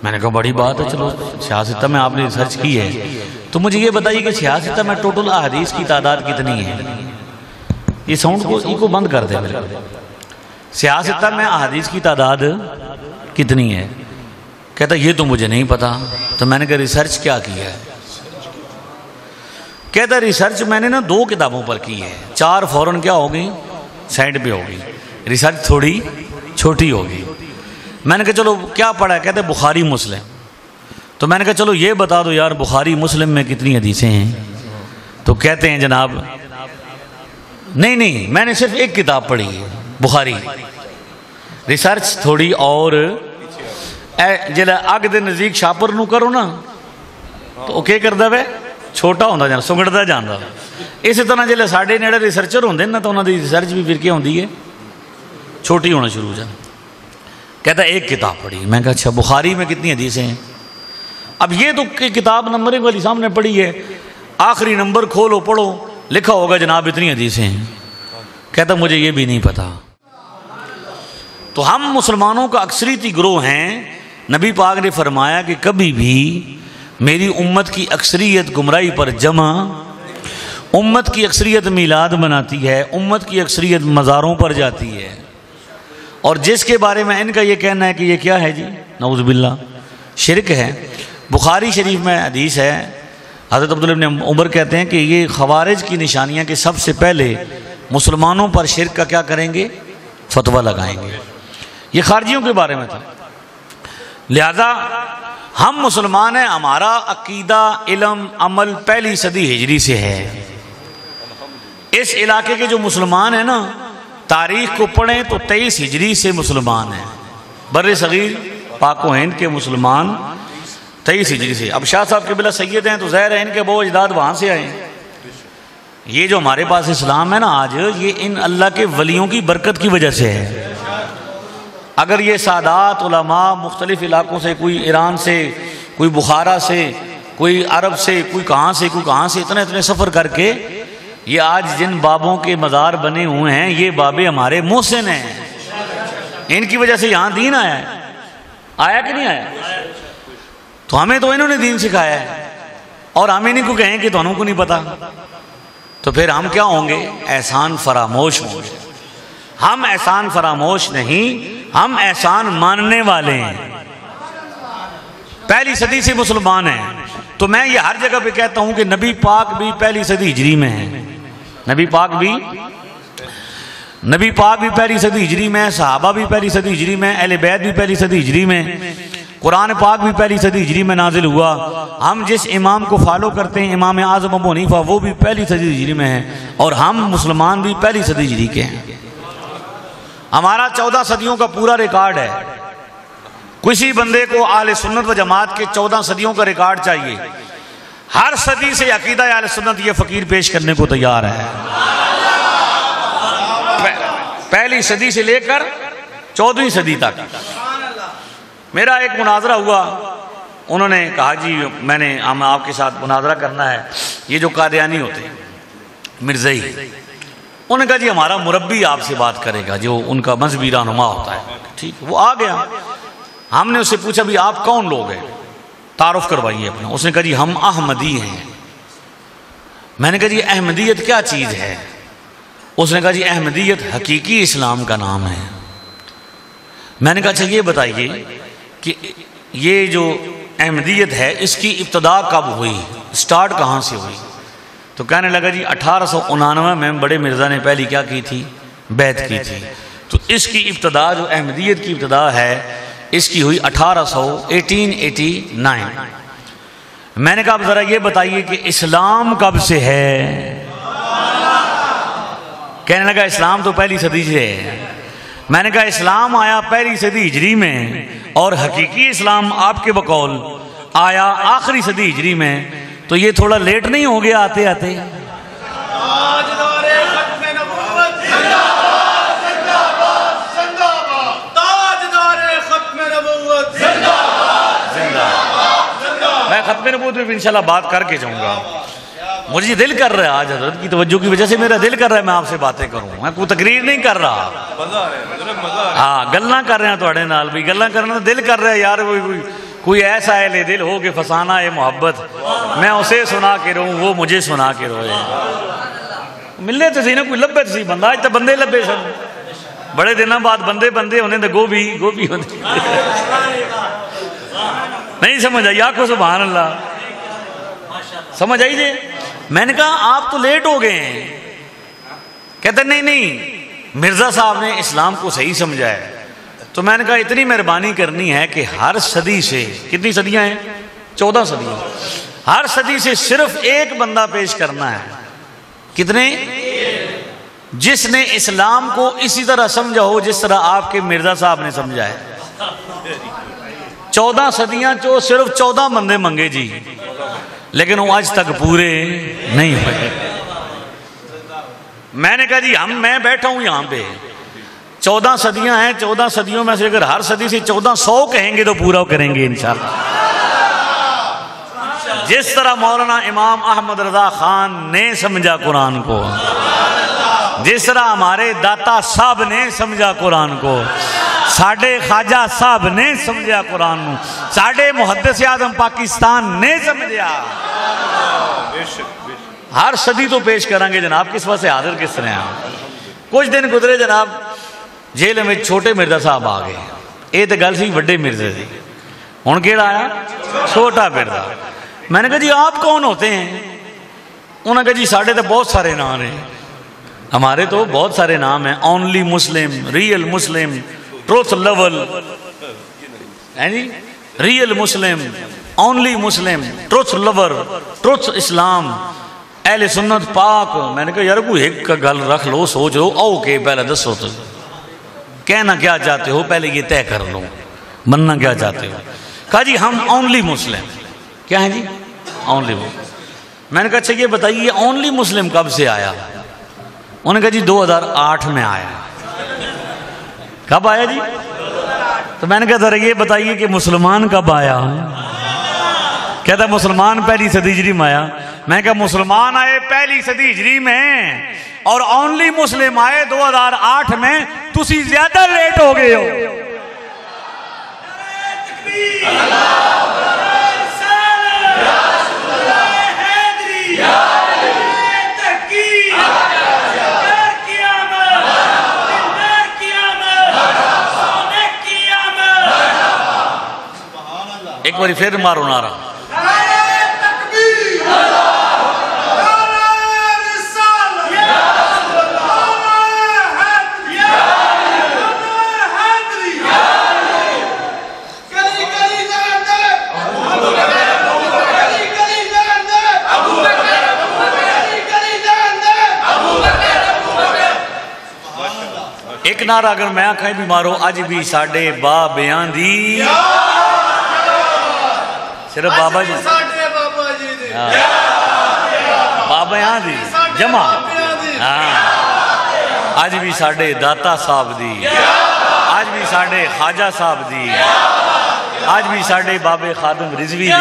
میں نے کہا بڑی بات ہے، چلو سیاستہ میں آپ نے ریسرچ کی ہے تو مجھے یہ بتائیے کہ سیاستہ میں ٹوٹل احادیث کی تعداد کتنی ہے؟ یہ ساؤنڈ کو بند کر دے میرے، سیاستہ میں احادیث کی تعداد کتنی ہے؟ کہتا یہ تو مجھے نہیں پتا۔ تو میں نے کہا ریسرچ کیا کی ہے؟ کہتا ریسرچ میں نے نا 2 کتابوں پر کی ہے، 4 فوراً کیا ہوگی سائڈ پہ ہوگی، ریسرچ تھوڑی چھوٹی ہوگی۔ میں نے کہا چلو کیا پڑھا ہے؟ کہتے بخاری مسلم۔ تو میں نے کہا چلو یہ بتا دو یار بخاری مسلم میں کتنی حدیثیں ہیں؟ تو کہتے ہیں جناب نہیں میں نے صرف ایک کتاب پڑھی ہے بخاری، ریسرچ تھوڑی اور جلے اگ دے نزدیک شاپر نو کرو نا تو وہ کیا کرتا ہے چھوٹا ہوتا جانا، سنگڑتا جانا۔ اسی طرح جلے ساڑھے نیڑے ریسرچر ہوندے نا تو انہوں نے ریسرچ بھی پھر کیا ہوندی ہے چھوٹی ہونا شروع ہو جانا۔ کہتا ہے ایک کتاب پڑھی۔ میں کہا اچھا بخاری میں کتنی حدیثیں ہیں؟ اب یہ تو کتاب نمبرنگ والی سامنے پڑھی ہے، آخری نمبر کھولو پڑھو لکھا ہوگا جناب اتنی حدیثیں ہیں۔ کہتا مجھے یہ بھی نہیں پتا۔ تو ہم مسلمانوں کا اکثریتی گروہ ہیں، نبی پاک نے فرمایا کہ کبھی بھی میری امت کی اکثریت گمراہی پر جمع، امت کی اکثریت میلاد مناتی ہے، امت کی اکثریت مزاروں پر جاتی ہے، اور جس کے بارے میں ان کا یہ کہنا ہے کہ یہ کیا ہے جی نعوذ باللہ شرک ہے۔ بخاری شریف میں حدیث ہے، حضرت عبداللہ بن عمر کہتے ہیں کہ یہ خوارج کی نشانیاں کہ سب سے پہلے مسلمانوں پر شرک کا کیا کریں گے فتویٰ لگائیں گے۔ یہ خارجیوں کے بارے میں تھا۔ لہذا ہم مسلمان ہیں، ہمارا عقیدہ علم عمل 1 صدی ہجری سے ہے۔ اس علاقے کے جو مسلمان ہیں نا تاریخ کو پڑھیں تو 23 ہجری سے مسلمان ہیں، بر صغیر پاک و ہند کے مسلمان 23 ہجری سے۔ اب شاہ صاحب قبلہ سید ہیں تو ظاہر ہے ان کے ابو اجداد وہاں سے آئے ہیں۔ یہ جو ہمارے پاس اسلام ہے نا آج، یہ ان اللہ کے ولیوں کی برکت کی وجہ سے ہے۔ اگر یہ سادات علماء مختلف علاقوں سے، کوئی ایران سے، کوئی بخارا سے، کوئی عرب سے، کوئی کہاں سے اتنے سفر کر کے یہ آج جن بابوں کے مزار بنے ہوئے ہیں یہ بابے ہمارے محسن ہیں، ان کی وجہ سے یہاں دین آیا ہے۔ آیا کہ نہیں آیا؟ تو ہمیں تو انہوں نے دین سکھایا ہے، اور ہم انہیں کو کہیں کہ تو انہوں کو نہیں پتا، تو پھر ہم کیا ہوں گے؟ احسان فراموش ہوں گے۔ ہم احسان فراموش نہیں، ہم احسان ماننے والے ہیں۔ 1 صدی سے مسلمان ہیں، تو میں یہ ہر جگہ پہ کہتا ہوں کہ نبی پاک بھی 1 صدی ہجری میں ہیں، نبی پاک بھی 1 صدی ہجری میں، صحابہ بھی 1 صدی ہجری میں، اہل بیت بھی 1 صدی ہجری میں، قرآن پاک بھی پہلی صدی ہجری میں نازل ہوا. ہم جس امام کو فالو کرتے ہیں امام اعظم ابو حنیفہ وہ بھی پہلی صدی ہجری میں ہیں اور ہم مسلمان بھی پہلی صدی ہجری کے ہیں. ہمارا 14 صدیوں کا پورا ریکارڈ ہے. کسی بندے کو اہل سنت و جماعت کے 14 صدیوں کا ریکارڈ چاہیے. ہر صدی سے عقیدہ اہل سنت یہ فقیر پیش کرنے کو تیار ہے. پہلی صدی سے لے کر 14ویں صدی تک. میرا ایک مناظرہ ہوا. انہوں نے کہا جی میں نے آپ کے ساتھ مناظرہ کرنا ہے. یہ جو قادیانی ہوتے ہیں مرزائی, انہوں نے کہا جی ہمارا مربی آپ سے بات کرے گا جو ان کا مذہبی رہنما ہوتا ہے. ٹھیک, وہ آ گیا. ہم نے اس سے پوچھا بھی آپ کون لوگ ہیں, تعارف کروائیے اپنا. اس نے کہا جی ہم احمدی ہیں. میں نے کہا جی احمدیت کیا چیز ہے؟ اس نے کہا جی احمدیت حقیقی اسلام کا نام ہے. میں نے کہا اچھا یہ بتائیے کہ یہ جو احمدیت ہے اس کی ابتدا کب ہوئی, سٹارٹ کہاں سے ہوئی؟ تو کہنے لگا جی 1899 میں بڑے مرزا نے پہلی کیا کی تھی, بیعت کی تھی. تو اس کی ابتدا جو احمدیت کی ابتدا ہے اس کی ہوئی 1889. میں نے کہا اب ذرا یہ بتائیے کہ اسلام کب سے ہے؟ کہنے لگا اسلام تو پہلی صدی سے ہے. میں نے کہا اسلام آیا پہلی صدی ہجری میں اور حقیقی اسلام آپ کے بقول آیا آخری صدی ہجری میں, تو یہ تھوڑا لیٹ نہیں ہو گیا آتے آتے؟ میں ختم نبوت میں انشاءاللہ بات کر کے جاؤں گا. مجھے دل کر رہا ہے آج حضرت کی توجہ کی وجہ سے میرا دل کر رہا ہے میں آپ سے باتیں کروں. میں کوئی تقریر نہیں کر رہا, ہاں گلاں کر رہے ہیں تھوڑے نال بھی. گلاں کرنا تو دل کر رہا ہے یار. کوئی ایسا ہے لے دل ہو کہ فسانہ ہے محبت, میں اسے سنا کے رہوں وہ مجھے سنا کے روئے. ملنے تو سی نا کوئی لبے تو سی بندہ. آج تو بندے لبے سن, بڑے دنوں بعد بندے ہونے تو گوبھی ہونے. نہیں سمجھ آئی آپ کو؟ سبحان اللہ. سمجھ آئی جی؟ میں نے کہا آپ تو لیٹ ہو گئے ہیں. کہتے نہیں مرزا صاحب نے اسلام کو صحیح سمجھا ہے. تو میں نے کہا اتنی مہربانی کرنی ہے کہ ہر صدی سے, کتنی صدیاں ہیں؟ 14 صدیاں. ہر صدی سے صرف ایک بندہ پیش کرنا ہے. کتنے؟ جس نے اسلام کو اسی طرح سمجھا ہو جس طرح آپ کے مرزا صاحب نے سمجھا ہے. 14 صدیاں جو صرف 14 بندے منگے جی, لیکن وہ آج تک پورے نہیں ہوئے. میں نے کہا جی میں بیٹھا ہوں یہاں پہ, 14 صدیاں ہیں. 14 صدیوں میں سے اگر ہر صدی سے 1400 کہیں گے تو پورا کریں گے انشاءاللہ. جس طرح مولانا امام احمد رضا خان نے سمجھا قرآن کو, جس طرح ہمارے داتا صاحب نے سمجھا قرآن کو, ساڑھے خواجہ صاحب نے سمجھا قرآن کو, ساڑھے محدث اعظم پاکستان نے سمجھا. ہر صدی تو پیش کریں گے جناب. کس وقت سے حاضر کس طرح ہیں؟ کچھ دن گزرے جناب, جیل میں چھوٹے مرزا صاحب آ گئے. یہ تو گل سی بڑے مرزے دی. ہوں کیڑا آیا؟ چھوٹا مرزا. میں نے کہا جی آپ کون ہوتے ہیں؟ انہوں نے کہا جی ساڑھے تو بہت سارے نام ہیں. ہمارے تو بہت سارے نام ہیں. اونلی مسلم, ریئل مسلم, ٹروتھ لیول ہے جی, ریئل مسلم, only Muslim, truth lower, truth اسلام, اہل سنت پاک. میں نے کہا یار کوئی ایک گل رکھ لو, سوچ لو, او کے پہلے دسو تو کہنا کیا چاہتے ہو, پہلے یہ طے کر لو مننا کیا چاہتے ہو. کہا جی ہم اونلی مسلم. کیا ہے جی؟ Only Muslim. میں نے کہا اچھا یہ بتائیے اونلی مسلم کب سے آیا؟ انہوں نے کہا جی 2008 میں آیا. کب آیا جی؟ تو میں نے کہا ذرا یہ بتائیے کہ مسلمان کب آیا؟ کہتا مسلمان پہلی صدی ہجری میں آیا. میں کہا مسلمان آئے پہلی صدی ہجری میں اور اونلی مسلم آئے 2008 میں, تسی زیادہ لیٹ ہو گئے ہو. ایک باری پھر مارو نعرہ. ایک نعرہ اگر میں آنکھیں بھی مارو اج بھی ساڑھے بابیاں دی صرف بابا جی بابیاں دی جمع اج بھی ساڑھے داتا صاحب دی آج بھی ساڑھے خواجہ صاحب دی آج بھی ساڑھے بابے خادم رضوی دی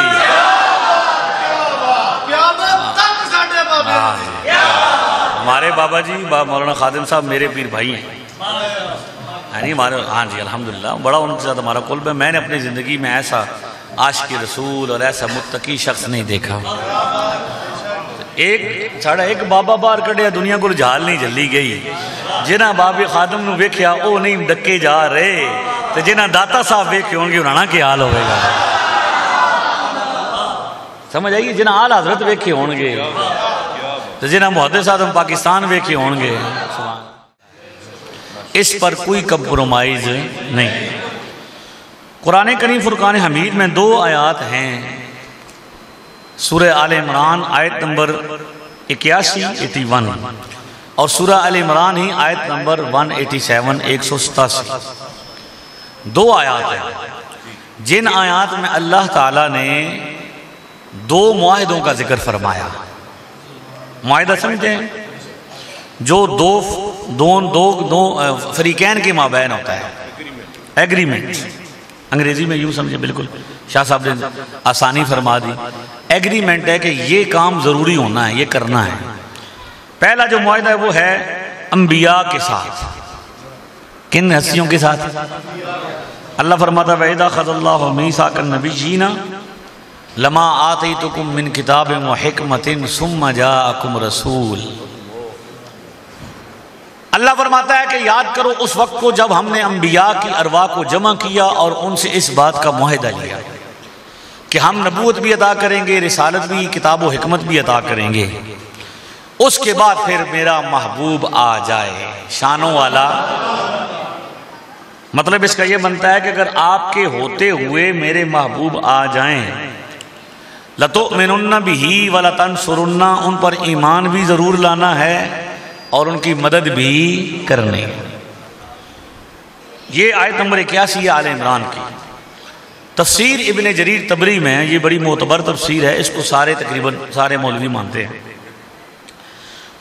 ہمارے بابا جی مولانا خادم صاحب میرے پیر بھائی ہیں ہاں جی الحمدللہ بڑا ان کے ساتھ ہمارا قلب ہے. میں نے اپنی زندگی میں ایسا عاشق رسول اور ایسا متقی شخص نہیں دیکھا. ایک بابا باہر کڑیا دنیا کو جھال نہیں جلی گئی جنہ بابے خادم نو ویکھیا او نہیں ڈکے جا رہے تو جنہ داتا صاحب ویکھے ہوں گے انہاں کے حال ہوئے گا. سمجھ آئیے جنہ آل حضرت ویکھے ہوں گے تو جنہ محدث آدم پاکستان ویکھے ہوں گے. اس پر کوئی کمپرومائز نہیں. قرآن کریم فرقان حمید میں 2 آیات ہیں. سورہ آل عمران آیت نمبر 81 اور سورہ آل عمران ہی آیت نمبر 187 187. 2 آیات ہیں جن آیات میں اللہ تعالیٰ نے 2 معاہدوں کا ذکر فرمایا. معاہدہ سمجھتے ہیں جو دو فریقین کے مابین ہوتا ہے. ایگریمنٹ انگریزی میں یوں سمجھے بالکل شاہ صاحب نے آسانی فرما دی. ایگریمنٹ ہے کہ یہ کام ضروری ہونا ہے یہ کرنا ہے. پہلا جو معاہدہ ہے وہ ہے انبیاء کے ساتھ. کن ہستیوں کے ساتھ؟ اللہ فرماتا ہے وَإِذَا أَخَذَ اللَّهُ مِيثَاقَ النَّبِيِّينَ لَمَا آتَيْتُكُم مِّن كِتَابٍ وَحِكْمَةٍ ثُمَّ جَاءَكُمْ رَسُولٌ. اللہ فرماتا ہے کہ یاد کرو اس وقت کو جب ہم نے انبیاء کی ارواح کو جمع کیا اور ان سے اس بات کا معاہدہ لیا کہ ہم نبوت بھی عطا کریں گے رسالت بھی کتاب و حکمت بھی عطا کریں گے. اس کے بعد پھر میرا محبوب آ جائے شانوں والا. مطلب اس کا یہ بنتا ہے کہ اگر آپ کے ہوتے ہوئے میرے محبوب آ جائیں لَتُؤْمِنُنَّ بِهِ وَلَتَنْصُرُنَّ ان پر ایمان بھی ضرور لانا ہے اور ان کی مدد بھی کرنی. یہ آیت نمبر 81 آل عمران کی. تفسیر ابن جریر طبری میں یہ بڑی معتبر تفسیر ہے. اس کو تقریباً سارے مولوی مانتے ہیں.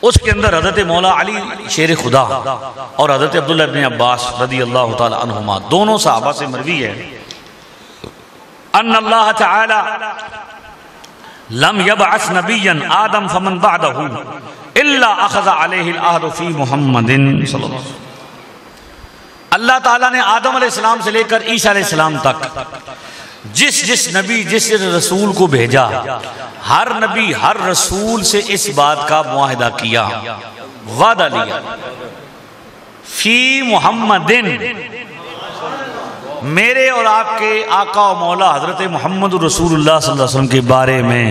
اس کے اندر حضرت مولا علی شیر خدا اور حضرت عبداللہ ابن عباس رضی اللہ تعالی عنہما دونوں صحابہ سے مروی ہے ان اللہ تعالی لم یبعث نبیا آدم فمن بعدہ الا اخذ علیہ العہد فی محمد صلی اللہ علیہ وسلم. اللہ تعالیٰ نے آدم علیہ السلام سے لے کر عیسیٰ علیہ السلام تک جس نبی جس رسول کو بھیجا ہر نبی ہر رسول سے اس بات کا معاہدہ کیا وعدہ لیا فی محمد میرے اور آپ کے آقا و مولا حضرت محمد رسول اللہ صلی اللہ علیہ وسلم کے بارے میں.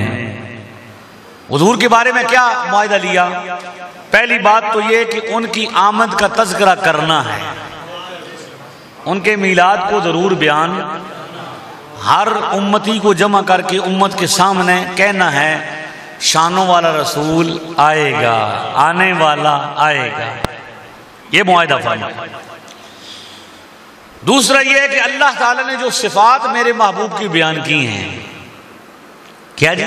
حضور کے بارے میں کیا معاہدہ لیا؟ پہلی بات تو یہ کہ ان کی آمد کا تذکرہ کرنا ہے. ان کے میلاد کو ضرور بیان ہر امتی کو جمع کر کے امت کے سامنے کہنا ہے شانوں والا رسول آئے گا آنے والا آئے گا. یہ معاہدہ فرمایا. دوسرا یہ ہے کہ اللہ تعالیٰ نے جو صفات میرے محبوب کی بیان کی ہیں کیا جی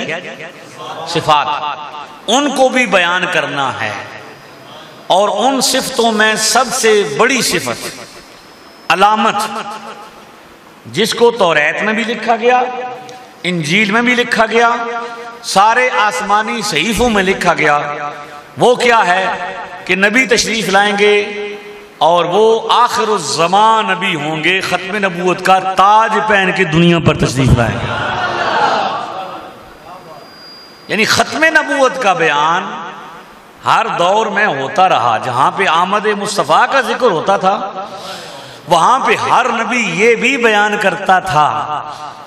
صفات ان کو بھی بیان کرنا ہے. اور ان صفتوں میں سب سے بڑی صفت علامت جس کو توریت میں بھی لکھا گیا انجیل میں بھی لکھا گیا سارے آسمانی صحیفوں میں لکھا گیا وہ کیا ہے کہ نبی تشریف لائیں گے اور وہ آخر الزمان نبی ہوں گے ختم نبوت کا تاج پہن کے دنیا پر تشریف لائیں گے. یعنی ختم نبوت کا بیان ہر دور میں ہوتا رہا. جہاں پہ آمد مصطفیٰ کا ذکر ہوتا تھا وہاں پہ ہر نبی یہ بھی بیان کرتا تھا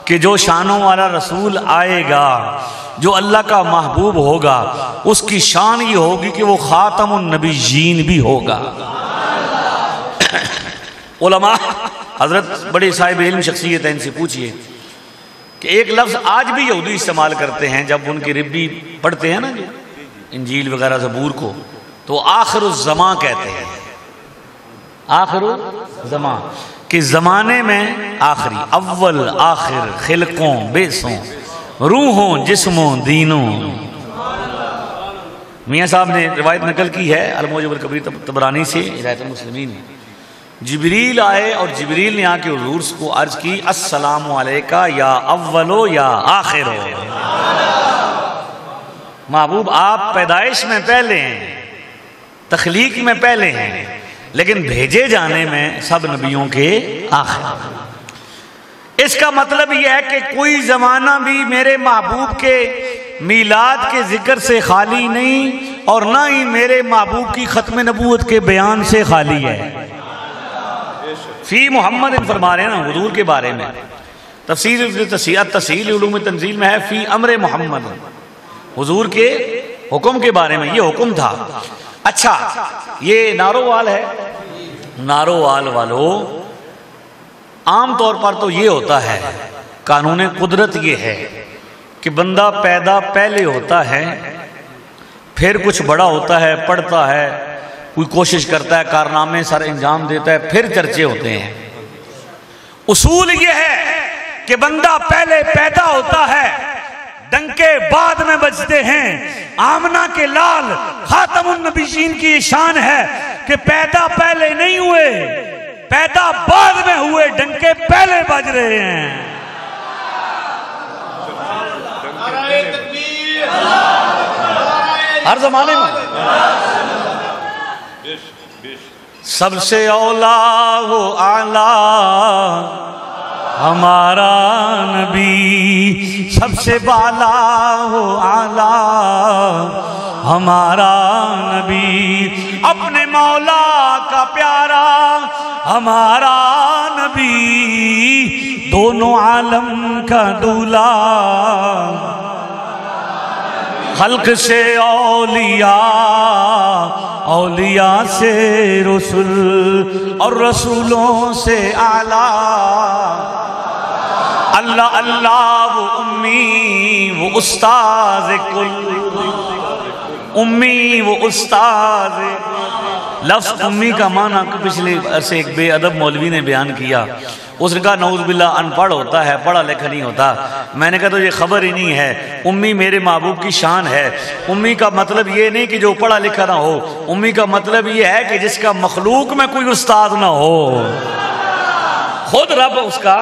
کہ جو شانوں والا رسول آئے گا جو اللہ کا محبوب ہوگا اس کی شان یہ ہوگی کہ وہ خاتم النبیین بھی ہوگا. علماء حضرت بڑے صاحب علم شخصیت ہیں ان سے پوچھئے کہ ایک لفظ آج بھی یہودی استعمال کرتے ہیں جب ان کی ربی پڑھتے ہیں نا جو انجیل وغیرہ زبور کو تو آخر الزمان کہتے ہیں. آخر زمان کہ زمانے میں آخری، اول آخر، خلقوں بیسوں، روحوں جسموں دینوں۔ میاں صاحب نے روایت نقل کی ہے المعجم الکبیر طبرانی سے، ہدایت المسلمین، جبریل آئے اور جبریل نے آ کے حضور کو عرض کی السلام علیکہ یا اولو یا آخرو، محبوب آپ پیدائش میں پہلے ہیں، تخلیق میں پہلے ہیں، لیکن بھیجے جانے میں سب نبیوں کے آخر۔ اس کا مطلب یہ ہے کہ کوئی زمانہ بھی میرے محبوب کے میلاد کے ذکر سے خالی نہیں، اور نہ ہی میرے محبوب کی ختم نبوت کے بیان سے خالی ہے۔ فی محمد فرما رہے ہیں نا حضور کے بارے میں، تفسیر علوم تنزیل میں ہے فی امر محمد، حضور کے حکم کے بارے میں یہ حکم تھا۔ اچھا یہ نارووال ہے، نارووال والو عام طور پر تو یہ ہوتا ہے، قانون قدرت یہ ہے کہ بندہ پیدا پہلے ہوتا ہے، پھر کچھ بڑا ہوتا ہے، پڑھتا ہے، کوئی کوشش کرتا ہے، کارنامے سر انجام دیتا ہے، پھر چرچے ہوتے ہیں۔ اصول یہ ہے کہ بندہ پہلے پیدا ہوتا ہے، ڈنکے بعد میں بجتے ہیں۔ آمنہ کے لال خاتم النبیین کی شان ہے کہ پیدا پہلے نہیں ہوئے، پیدا بعد میں ہوئے، ڈنکے پہلے بج رہے ہیں۔ ہر زمانے میں سب سے اولا و اعلیٰ ہمارا نبی، سب سے بالا و اعلیٰ ہمارا نبی، اپنے مولا کا پیارا ہمارا نبی، دونوں عالم کا دولا، خلق سے اولیاء، اولیاء سے رسول، اور رسولوں سے اعلیٰ۔ اللہ اللہ وہ امی وہ استاذ کل، امی وہ استاذ۔ لفظ امی کا معنی پچھلے عرصے ایک بے ادب مولوی نے بیان کیا، اس نے کہا نعوذ باللہ ان پڑھ ہوتا ہے، پڑھا لکھا نہیں ہوتا۔ میں نے کہا تو یہ خبر ہی نہیں ہے، امی میرے محبوب کی شان ہے۔ امی کا مطلب یہ نہیں کہ جو پڑھا لکھا نہ ہو، امی کا مطلب یہ ہے کہ جس کا مخلوق میں کوئی استاد نہ ہو، خود رب اس کا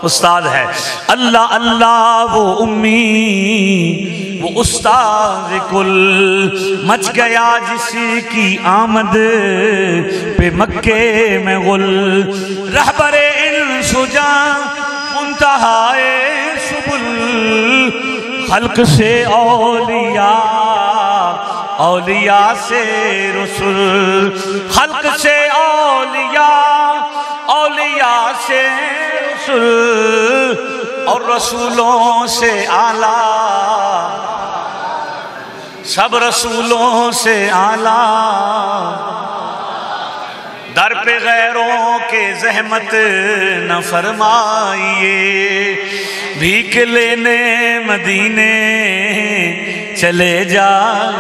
استاد ہے۔ اللہ اللہ وہ امی وہ استاد کل، مچ گیا جس کی آمد پہ مکے میں غل، رہبر انس و جان منتہائے سبل، خلق سے اولیاء، اولیاء سے رسول، خلق سے اولیاء، اولیاء سے رسول، اور رسولوں سے اعلیٰ، سب رسولوں سے اعلیٰ۔ در پہ غیروں کے زحمت نہ فرمائیے، بھیک لینے مدینے چلے جائیں۔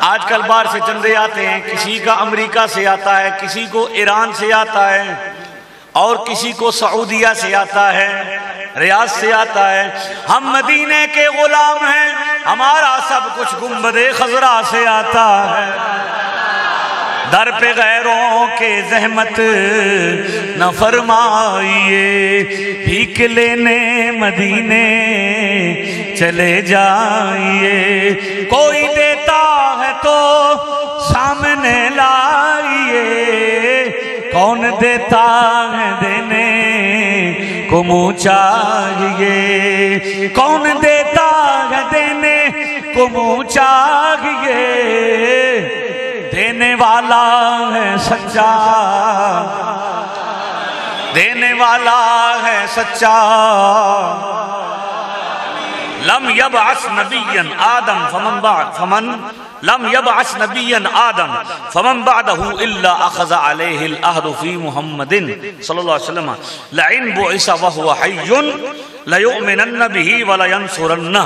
آج کل باہر سے چندے آتے ہیں، کسی کا امریکہ سے آتا ہے، کسی کو ایران سے آتا ہے، اور کسی کو سعودیہ سے آتا ہے، ریاض سے آتا ہے۔ ہم مدینے کے غلام ہیں، ہمارا سب کچھ گنبد خضرا سے آتا ہے۔ در پہ غیروں کے زحمت نہ فرمائیے، بھیک لینے مدینے چلے جائیے۔ کوئی دیتا ہے تو سامنے لائیے، کون دیتا ہے دینے کو منہ چاہیے، کون دیتا ہے دینے کو منہ چاہیے، دینے والا ہے سچا، دینے والا ہے سچا۔ لم یبعث نبیا آدم فمن لم یبعث نبیا آدم فمن بعده الا اخذ علیہ العہد فی محمد صلی اللہ علیہ وسلم لئن بعث وهو حی لیؤمنن به ولینصرنہ۔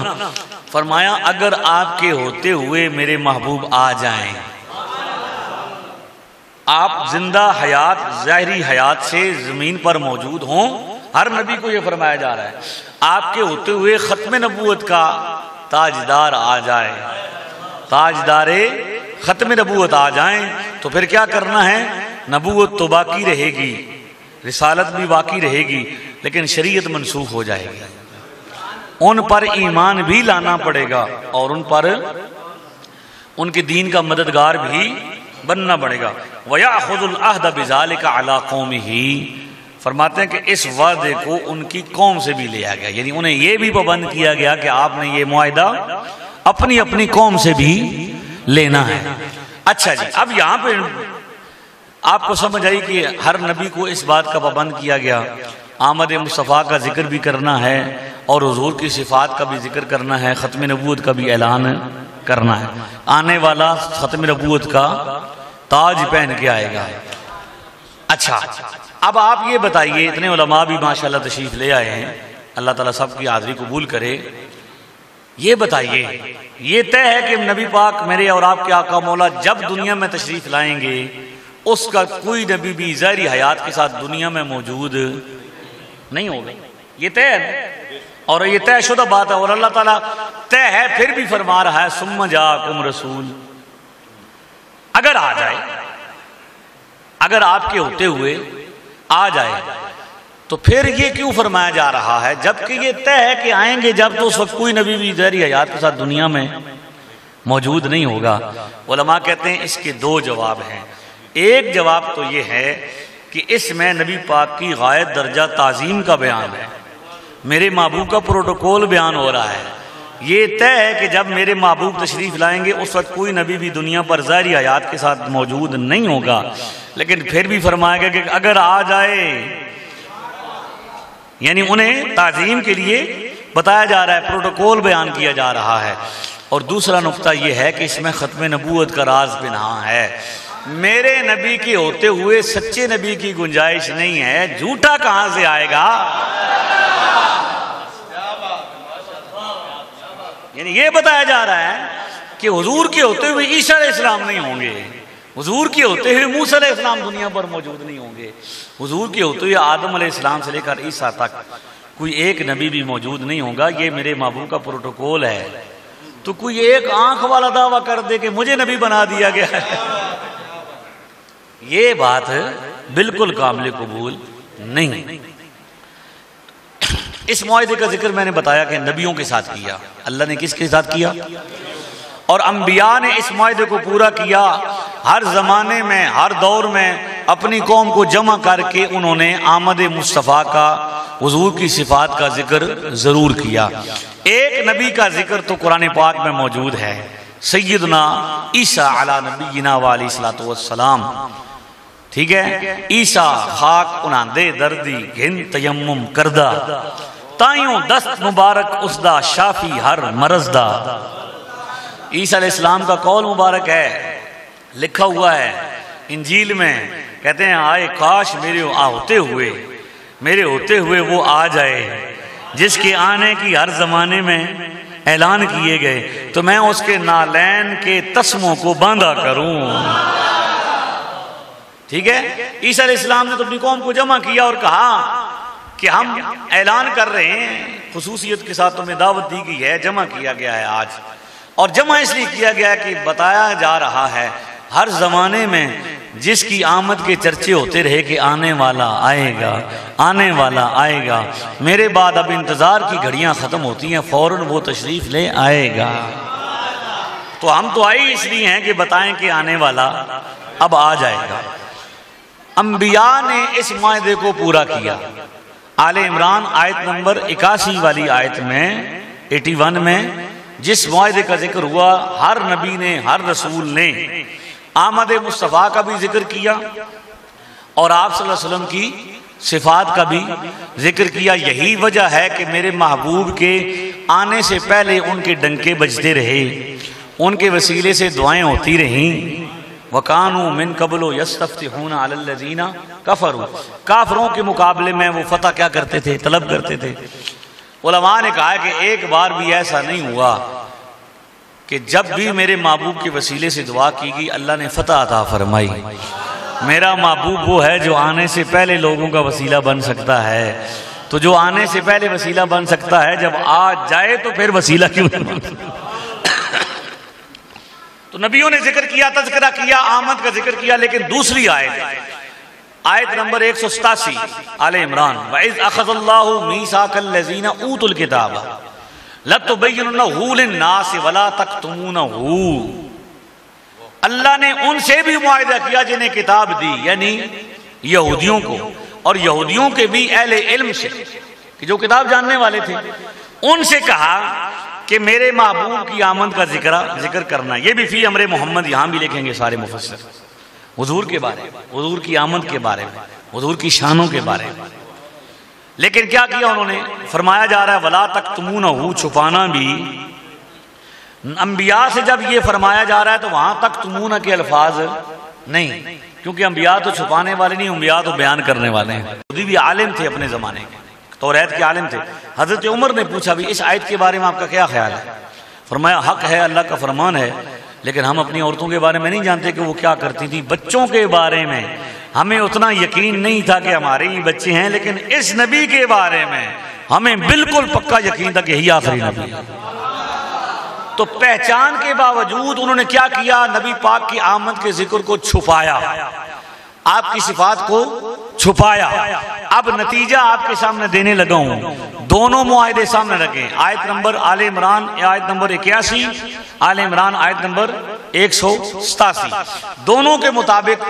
فرمایا اگر آپ کے ہوتے ہوئے میرے محبوب آ جائیں آپ زندہ حیات ظاہری حیات سے زمین پر موجود ہوں، ہر نبی کو یہ فرمایا جا رہا ہے آپ کے ہوتے ہوئے ختم نبوت کا تاجدار آ جائے، تاجدار ختم نبوت آ جائیں تو پھر کیا کرنا ہے؟ نبوت تو باقی رہے گی، رسالت بھی باقی رہے گی، لیکن شریعت منسوخ ہو جائے گی، ان پر ایمان بھی لانا پڑے گا اور ان پر ان کے دین کا مددگار بھی بننا پڑے گا۔ وَيَأْخُذُ الْعَهْدَ بِذَلِكَ عَلَىٰ قَوْمِهِ، فرماتے ہیں کہ اس وعدے کو ان کی قوم سے بھی لیا گیا، یعنی انہیں یہ بھی پابند کیا گیا کہ آپ نے یہ معاہدہ اپنی اپنی قوم سے بھی لینا ہے۔ اچھا جی، اب یہاں پہ آپ کو سمجھ آئی کہ ہر نبی کو اس بات کا پابند کیا گیا، آمد مصطفیٰ کا ذکر بھی کرنا ہے اور حضور کی صفات کا بھی ذکر کرنا ہے، ختم نبوت کا بھی اعلان کرنا ہے، آنے والا ختم نبوت کا تاج پہن کے آئے گا۔ اچھا، اب آپ یہ بتائیے، اتنے علماء بھی ماشاءاللہ تشریف لے آئے ہیں، اللہ تعالیٰ سب کی حاضری قبول کرے، یہ بتائیے، یہ طے ہے کہ نبی پاک میرے اور آپ کے آقا مولا جب دنیا میں تشریف لائیں گے اس کا کوئی نبی بھی ظاہری حیات کے ساتھ دنیا میں موجود نہیں ہوگا، یہ طے ہے اور یہ طے شدہ بات ہے، اور اللہ تعالیٰ طے ہے پھر بھی فرما رہا ہے ثم جاءکم رسول، اگر آ جائے، اگر آپ کے ہوتے ہوئے آ جائے تو پھر یہ کیوں فرمایا جا رہا ہے جبکہ یہ طے ہے کہ آئیں گے جب تو اس وقت کوئی نبی بھی ظاہری حیات کے ساتھ دنیا میں موجود نہیں ہوگا؟ علماء کہتے ہیں اس کے دو جواب ہیں۔ ایک جواب تو یہ ہے کہ اس میں نبی پاک کی غایت درجہ تعظیم کا بیان ہے، میرے محبوب کا پروٹوکول بیان ہو رہا ہے، یہ طے ہے کہ جب میرے محبوب تشریف لائیں گے اس وقت کوئی نبی بھی دنیا پر ظاہری حیات کے ساتھ موجود نہیں ہوگا، لیکن پھر بھی فرمایا گیا کہ اگر آ جائے، یعنی انہیں تعظیم کے لیے بتایا جا رہا ہے، پروٹوکول بیان کیا جا رہا ہے۔ اور دوسرا نقطہ یہ ہے کہ اس میں ختم نبوت کا راز پنہاں ہے، میرے نبی کے ہوتے ہوئے سچے نبی کی گنجائش نہیں ہے، جھوٹا کہاں سے آئے گا؟ یعنی یہ بتایا جا رہا ہے کہ حضور کے ہوتے ہوئے عیسیٰ علیہ السلام نہیں ہوں گے، حضور کے ہوتے ہوئے موسیٰ علیہ السلام دنیا پر موجود نہیں ہوں گے، حضور کے ہوتے ہوئے آدم علیہ السلام سے لے کر عیسیٰ تک کوئی ایک نبی بھی موجود نہیں ہوگا، یہ میرے محبوب کا پروٹوکول ہے۔ تو کوئی ایک آنکھ والا دعویٰ کر دے کہ مجھے نبی بنا دیا گیا ہے، یہ بات بالکل قابل قبول نہیں۔ اس معاہدے کا ذکر میں نے بتایا کہ نبیوں کے ساتھ کیا، اللہ نے کس کے ساتھ کیا؟ اور انبیاء نے اس معاہدے کو پورا کیا، ہر زمانے میں ہر دور میں اپنی قوم کو جمع کر کے انہوں نے آمد مصطفیٰ کا، حضور کی صفات کا ذکر ضرور کیا۔ ایک نبی کا ذکر تو قرآن پاک میں موجود ہے، سیدنا عیسیٰ علی نبینا علیہ الصلوۃ والسلام، ٹھیک ہے؟ عیسیٰ خاک اناندے دردی گھن تیمم کردہ، تائیوں دست مبارک اسدا شافی ہر مرض دا۔ عیسیٰ علیہ السلام کا قول مبارک ہے، لکھا ہوا ہے انجیل میں، کہتے ہیں آئے کاش میرے ہوتے ہوئے وہ آ جائے جس کے آنے کی ہر زمانے میں اعلان کیے گئے، تو میں اس کے نالین کے تسموں کو باندھا کروں۔ ٹھیک ہے؟ عیسیٰ علیہ السلام نے تو اپنی قوم کو جمع کیا اور کہا کہ ہم اعلان کر رہے ہیں، خصوصیت کے ساتھ تمہیں دعوت دی گئی ہے، جمع کیا گیا ہے آج، اور جمع اس لیے کیا گیا کہ بتایا جا رہا ہے ہر زمانے میں جس کی آمد کے چرچے ہوتے رہے کہ آنے والا آئے گا، آنے والا آئے گا، میرے بعد اب انتظار کی گھڑیاں ختم ہوتی ہیں، فوراً وہ تشریف لے آئے گا۔ تو ہم تو آئے اس لیے ہیں کہ بتائیں کہ آنے والا اب آ جائے گا۔ انبیاء نے اس معاہدے کو پورا کیا۔ آل عمران آیت نمبر 81 والی آیت میں 81 میں جس معاہدے کا ذکر ہوا، ہر نبی نے، ہر رسول نے آمد مصطفیٰ کا بھی ذکر کیا اور آپ صلی اللہ علیہ وسلم کی صفات کا بھی ذکر کیا۔ یہی وجہ ہے کہ میرے محبوب کے آنے سے پہلے ان کے ڈنکے بجتے رہے، ان کے وسیلے سے دعائیں ہوتی رہیں۔ وَقَانُوا مِن قَبْلُ يَسْتَفْتِحُونَ عَلَى الَّذِينَ كَفَرُوا، کافروں کے مقابلے میں وہ فتح کیا کرتے تھے؟ طلب کرتے تھے۔ علماء نے کہا کہ ایک بار بھی ایسا نہیں ہوا کہ جب بھی میرے محبوب کے وسیلے سے دعا کی گئی اللہ نے فتح عطا فرمائی۔ میرا محبوب وہ ہے جو آنے سے پہلے لوگوں کا وسیلہ بن سکتا ہے. تو جو آنے سے پہلے وسیلہ بن سکتا ہے جب آ جائے تو پھر وسیلہ کیوں نہیں بن سکتا؟ تو نبیوں نے ذکر کیا، تذکرہ کیا، آمد کا ذکر کیا، لیکن دوسری آیت نمبر 187 آل عمران، وَإِذْ أَخَذَ اللَّهُ مِيثَاقَ الَّذِينَ أُوتُوا الْكِتَابَ لَتُبَيِّنُنَّهُ لِلنَّاسِ وَلَا تَكْتُمُونَهُ. اللہ نے ان سے بھی معاہدہ کیا جنہیں کتاب دی، یعنی یہودیوں کو، اور یہودیوں کے بھی اہل علم سے کہ جو کتاب جاننے والے تھے، ان سے کہا کہ میرے محبوب کی آمد کا ذکر کرنا. یہ بھی فی امر محمد یہاں بھی لکھیں گے سارے مفسر، حضور کے بارے میں، حضور کی آمد کے بارے میں، حضور کی شانوں کے بارے میں. لیکن کیا کیا انہوں نے؟ فرمایا جا رہا ہے وَلَا تَكْتُمُونَهُ، چھپانا بھی. انبیاء سے جب یہ فرمایا جا رہا ہے تو وہاں تک تمونہ کے الفاظ نہیں، کیونکہ انبیاء تو چھپانے والے نہیں، انبیاء تو بیان کرنے والے ہیں. خود بھی عالم تھے اپنے زمانے کے، توریت کے عالم تھے. حضرت عمر نے پوچھا بھی اس آیت کے بارے میں آپ کا کیا خیال ہے؟ فرمایا حق ہے، اللہ کا فرمان ہے، لیکن ہم اپنی عورتوں کے بارے میں نہیں جانتے کہ وہ کیا کرتی تھی. بچوں کے بارے میں ہمیں اتنا یقین نہیں تھا کہ ہمارے ہی بچے ہیں، لیکن اس نبی کے بارے میں ہمیں بالکل پکا یقین تھا کہ یہی آخری نبی ہے. تو پہچان کے باوجود انہوں نے کیا کیا؟ نبی پاک کی آمد کے ذکر کو چھپایا، آپ کی صفات کو چھپایا. اب نتیجہ آپ کے سامنے دینے لگا ہوں، دونوں معاہدے سامنے رکھیں. آیت نمبر آل عمران آیت نمبر 81، آل عمران آیت نمبر 187. دونوں کے مطابق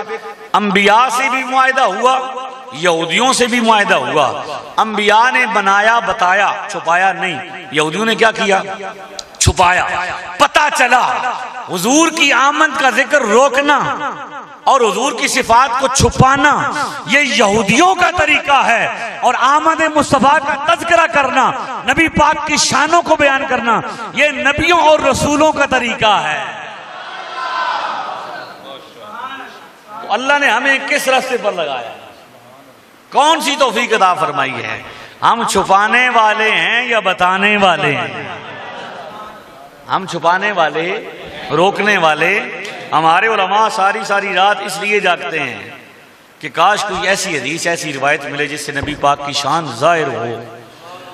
انبیاء سے بھی معاہدہ ہوا، یہودیوں سے بھی معاہدہ ہوا. انبیاء نے بنایا بتایا، چھپایا نہیں. یہودیوں نے کیا کیا؟ چھپایا. پتہ چلا حضور کی آمد کا ذکر روکنا اور حضور کی صفات کو چھپانا یہ یہودیوں کا طریقہ ہے، اور آمد مصطفیٰ کا تذکرہ کرنا، نبی پاک کی شانوں کو بیان کرنا، یہ نبیوں اور رسولوں کا طریقہ ہے. تو اللہ نے ہمیں کس راستے پر لگایا؟ کون سی توفیق عطا فرمائی ہے؟ ہم چھپانے والے ہیں یا بتانے والے ہیں؟ ہم چھپانے والے، روکنے والے. ہمارے علماء ساری رات اس لیے جاگتے ہیں کہ کاش کوئی ایسی حدیث، ایسی روایت ملے جس سے نبی پاک کی شان ظاہر ہو.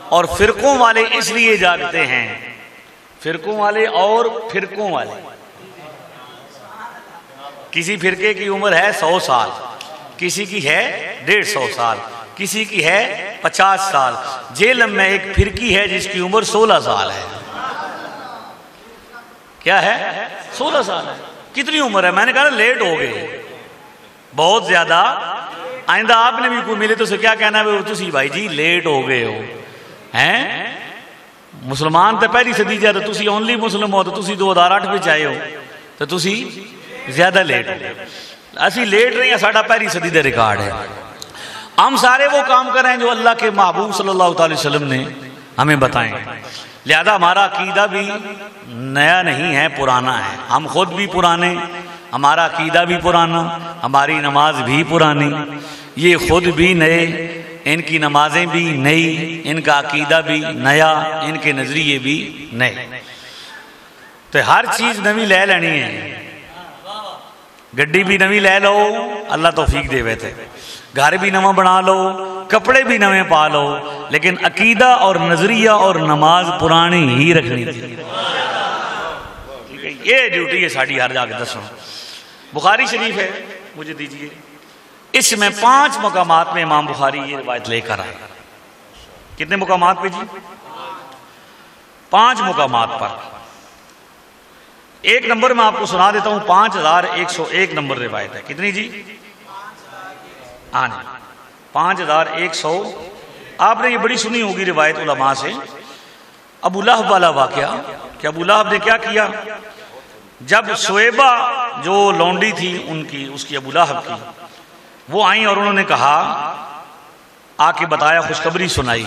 اور فرقوں والے اس لیے جاگتے ہیں، فرقوں والے اور فرقوں والے. کسی فرقے کی عمر ہے 100 سال، کسی کی ہے 150 سال، کسی کی ہے 50 سال. جیلم میں ایک فرقی ہے جس کی عمر 16 سال ہے. کیا ہے؟ 16 سال ہے. کتنی عمر ہے؟ میں نے کہا لیٹ ہو گئے بہت زیادہ. آئندہ آپ نے بھی کوئی ملے تو اسے کیا کہنا ہے؟ تسی بھائی جی لیٹ ہو گئے ہو ہیں. مسلمان تے پہلی صدی جا تو تسی اونلی مسلم ہو، تو تسی 2008 پہ چاہے ہو تو تسی زیادہ لیٹ ہو. اسی لیٹ رہے ہیں، ساڑھا پہلی صدی دے ریکارڈ ہے. ہم سارے وہ کام کر رہے ہیں جو اللہ کے محبوب صلی اللہ علیہ وسلم نے ہمیں بتائیں. لہذا ہمارا عقیدہ بھی نیا نہیں ہے، پرانا ہے. ہم خود بھی پرانے، ہمارا عقیدہ بھی پرانا، ہماری نماز بھی پرانی، یہ خود بھی نئے، ان کی نمازیں بھی نئی، ان کا عقیدہ بھی نیا، ان کے نظریے بھی نئے. تو ہر چیز نوی لے لینی ہے. گڈی بھی نوی لے لو، اللہ توفیق دے بیٹھے. گھر بھی نواں بنا لو، کپڑے بھی نویں پا لو، لیکن عقیدہ اور نظریہ اور نماز پرانی ہی رکھنی تھی. یہ ڈیوٹی ہے ساڑھی ہر جا کے دسوں. بخاری شریف ہے، مجھے دیجئے. اس میں 5 مقامات میں امام بخاری یہ روایت لے کر آئے. کتنے مقامات پہ جی؟ 5 مقامات پر. ایک نمبر میں آپ کو سنا دیتا ہوں، 5101 نمبر روایت ہے. کتنی جی؟ 5100. آپ نے یہ بڑی سنی ہوگی روایت علماء سے. ابو لہب والا واقعہ کہ ابو لہب نے کیا کیا؟ جب سویبہ جو لونڈی تھی اس کی ابو لہب کی، وہ آئیں اور انہوں نے کہا، آ کے بتایا، خوشخبری سنائی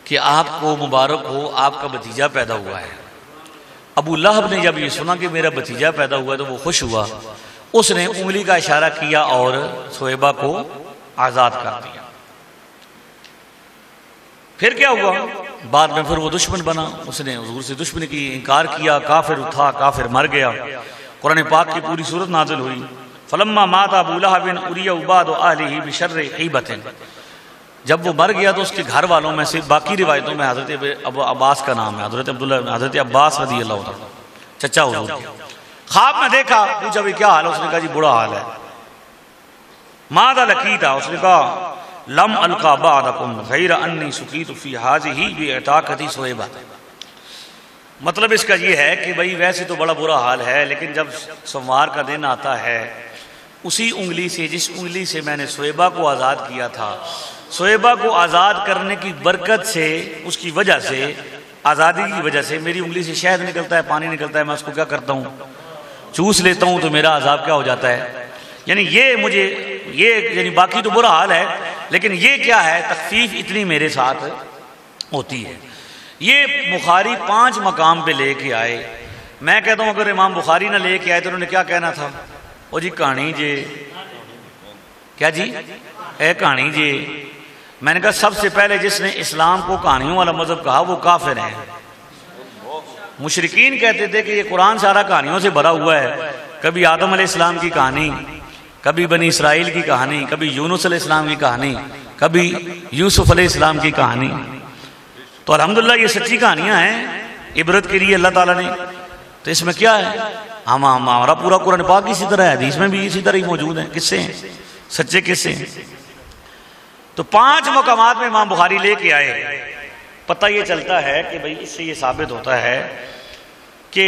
کہ آپ کو مبارک ہو، آپ کا بھتیجا پیدا ہوا ہے. ابو لہب نے جب یہ سنا کہ میرا بھتیجا پیدا ہوا تو وہ خوش ہوا. اس نے انگلی کا اشارہ کیا اور سویبہ کو آزاد کر دیا. پھر کیا ہوا؟ بعد میں پھر وہ دشمن بنا، اس نے حضور سے دشمنی کی، انکار کیا، کافر تھا، کافر مر گیا. قرآن پاک کی پوری صورت نازل ہوئی. فلما مات ابو لہب اُرِیَ بعض اہلہ بشر حیبۃ، جب وہ مر گیا تو اس کے گھر والوں میں سے باقی روایتوں میں حضرت عباس کا نام ہے، حضرت عباس رضی اللہ عنہ، چچا حضور کے، خواب میں دیکھا، پوچھا بھی کیا حال ہے؟ اس نے کہا جی بڑا حال ہے۔ ماذا لقیت؟ اس نے کہا لم القا بعدکم غیر انی سقیت فی ہذہ بعتاقۃ صہیبہ۔ مطلب اس کا یہ ہے کہ بھئی ویسے تو بڑا برا حال ہے، لیکن جب سوموار کا دن آتا ہے، اسی انگلی سے، جس انگلی سے میں نے صہیبہ کو آزاد کیا تھا، صہیبہ کو آزاد کرنے کی برکت سے، اس کی وجہ سے، آزادی کی وجہ سے میری انگلی سے شہد نکلتا ہے، پانی نکلتا ہے، میں اس کو کیا کرتا ہوں؟ چوس لیتا ہوں، تو میرا عذاب کیا ہو جاتا ہے؟ یعنی یہ مجھے، یعنی باقی تو برا حال ہے، لیکن یہ کیا ہے؟ تخفیف اتنی میرے ساتھ ہوتی ہے۔ یہ بخاری 5 مقام پہ لے کے آئے۔ میں کہتا ہوں اگر امام بخاری نہ لے کے آئے تو انہوں نے کیا کہنا تھا؟ او جی کہانی جی، کیا جی؟ اے کہانی جی۔ میں نے کہا سب سے پہلے جس نے اسلام کو کہانیوں والا مذہب کہا وہ کافر ہیں۔ مشرکین کہتے تھے کہ یہ قرآن سارا کہانیوں سے بھرا ہوا ہے، کبھی آدم علیہ السلام کی کہانی، کبھی بنی اسرائیل کی کہانی، کبھی یونس علیہ السلام کی کہانی، کبھی یوسف علیہ السلام کی کہانی۔ تو الحمدللہ یہ سچی کہانیاں ہیں عبرت کے لیے اللہ تعالیٰ نے، تو اس میں کیا ہے؟ ہمارا پورا قرآن پاک اسی طرح ہے، حدیث میں بھی اسی طرح ہی موجود ہیں، قصے ہیں، سچے قصے ہیں۔ تو 5 مقامات میں امام بخاری لے کے آئے۔ پتہ یہ چلتا ہے کہ بھئی اس سے یہ ثابت ہوتا ہے کہ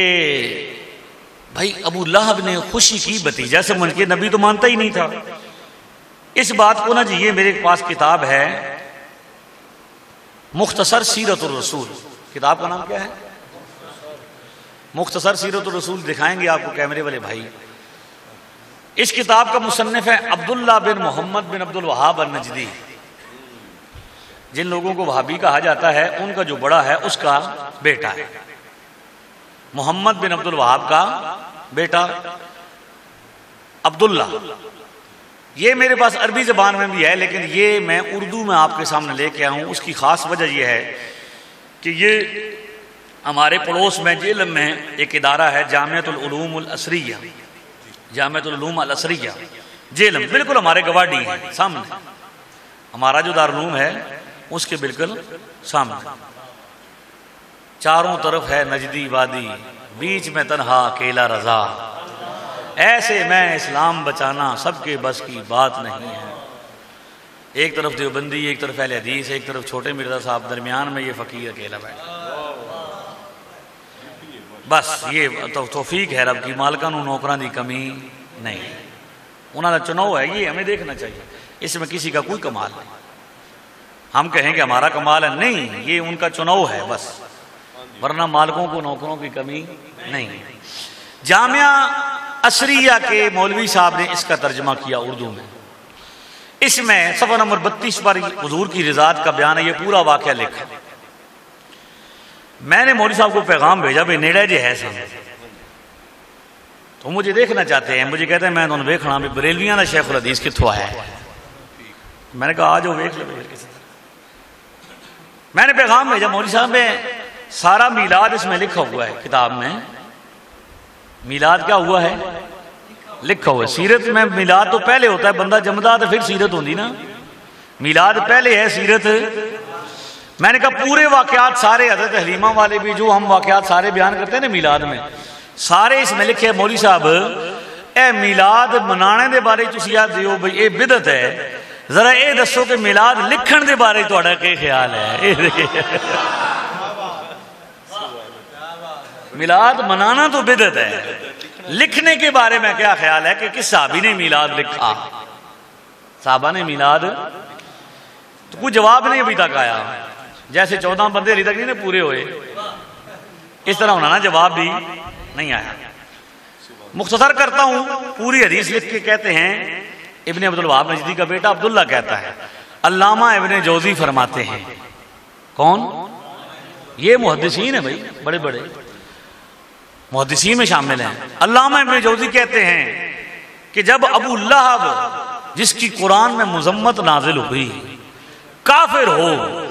بھئی ابو لہب نے خوشی کی بھتیجا سمجھ کے، نبی تو مانتا ہی نہیں تھا اس بات کو نا جی۔ یہ میرے پاس کتاب ہے مختصر سیرت الرسول، کتاب کا نام کیا ہے؟ مختصر سیرت الرسول، دکھائیں گے آپ کو کیمرے والے بھائی۔ اس کتاب کا مصنف ہے عبداللہ بن محمد بن عبد الوہاب النجدی۔ جن لوگوں کو وہابی کہا جاتا ہے ان کا جو بڑا ہے اس کا بیٹا ہے، محمد بن عبد الوہاب کا بیٹا عبداللہ۔ یہ میرے پاس عربی زبان میں بھی ہے، لیکن یہ میں اردو میں آپ کے سامنے لے کے آیا ہوں۔ اس کی خاص وجہ یہ ہے کہ یہ ہمارے پڑوس میں جیلم میں ایک ادارہ ہے، جامعۃ العلوم الازہریہ، جامعۃ العلوم الازہریہ جیلم، بالکل ہمارے گواڈی ہے سامنے، ہمارا جو دارالعلوم ہے اس کے بالکل سامنے۔ چاروں طرف ہے نجدی وادی، بیچ میں تنہا اکیلا رضا، ایسے میں اسلام بچانا سب کے بس کی بات نہیں ہے۔ ایک طرف دیوبندی، ایک طرف اہل حدیث، ایک طرف چھوٹے مرزا صاحب، درمیان میں یہ فقیر اکیلا بیٹھا۔ بس یہ توفیق ہے رب کی، مالکاں نوں نوکراں دی کمی نہیں، انہاں دا چناؤ ہے، یہ ہمیں دیکھنا چاہیے۔ اس میں کسی کا کوئی کمال نہیں، ہم کہیں کہ ہمارا کمال ہے، نہیں، یہ ان کا چناؤ ہے بس، ورنہ مالکوں کو نوکروں کی کمی نہیں۔ جامعہ ازہریہ کے مولوی صاحب نے اس کا ترجمہ کیا اردو میں۔ اس میں صفحہ نمبر 32 پر حضور کی رضاعت کا بیان ہے، یہ پورا واقعہ لکھا۔ میں نے مولوی صاحب کو پیغام بھیجا بھئی نیڑے جے ہے سن، تو مجھے دیکھنا چاہتے ہیں، مجھے کہتے ہیں میں انہوں نے دیکھنا بھی بریلویاں دا شیخ الحدیث کتھوں آیا ہے۔ میں نے کہا آجو دیکھ لو۔ میں نے پیغام بھیجا مولوی صاحب میں سارا میلاد اس میں لکھا ہوا ہے، کتاب میں میلاد کیا ہوا ہے لکھا ہوا ہے۔ سیرت میں میلاد تو پہلے ہوتا ہے، بندہ جمدا تو پھر سیرت ہوندی نا، میلاد پہلے ہے، سیرت۔ میں نے کہا پورے واقعات سارے، حضرت حلیمہ والے بھی جو ہم واقعات سارے بیان کرتے ہیں نا میلاد میں، سارے اس میں لکھے۔ مولوی صاحب اے میلاد منانے دے بارے تسی یاد دیو بھئی اے بدعت ہے، ذرا اے دسو کہ میلاد لکھن دے بارے تہاڈا کی خیال ہے؟ میلاد منانا تو بدعت ہے، لکھنے کے بارے میں کیا خیال ہے کہ کس صحابی نے میلاد لکھا؟ صحابہ نے میلاد، تو کوئی جواب نہیں ابھی تک آیا، جیسے 14 بندے ابھی تک نہیں پورے ہوئے، اس طرح ہونا نا جواب بھی نہیں آیا۔ مختصر کرتا ہوں، پوری حدیث لکھ کے کہتے ہیں، ابن عبد الوہاب نجدی کا بیٹا عبداللہ کہتا ہے، علامہ ابن جوزی فرماتے ہیں، کون؟ یہ محدثین ہیں بھائی، بڑے بڑے محدثین میں شامل ہیں۔ علامہ ابن جوزی کہتے ہیں کہ جب ابو لہب جس کی قرآن میں مذمت نازل ہوئی کافر ہو،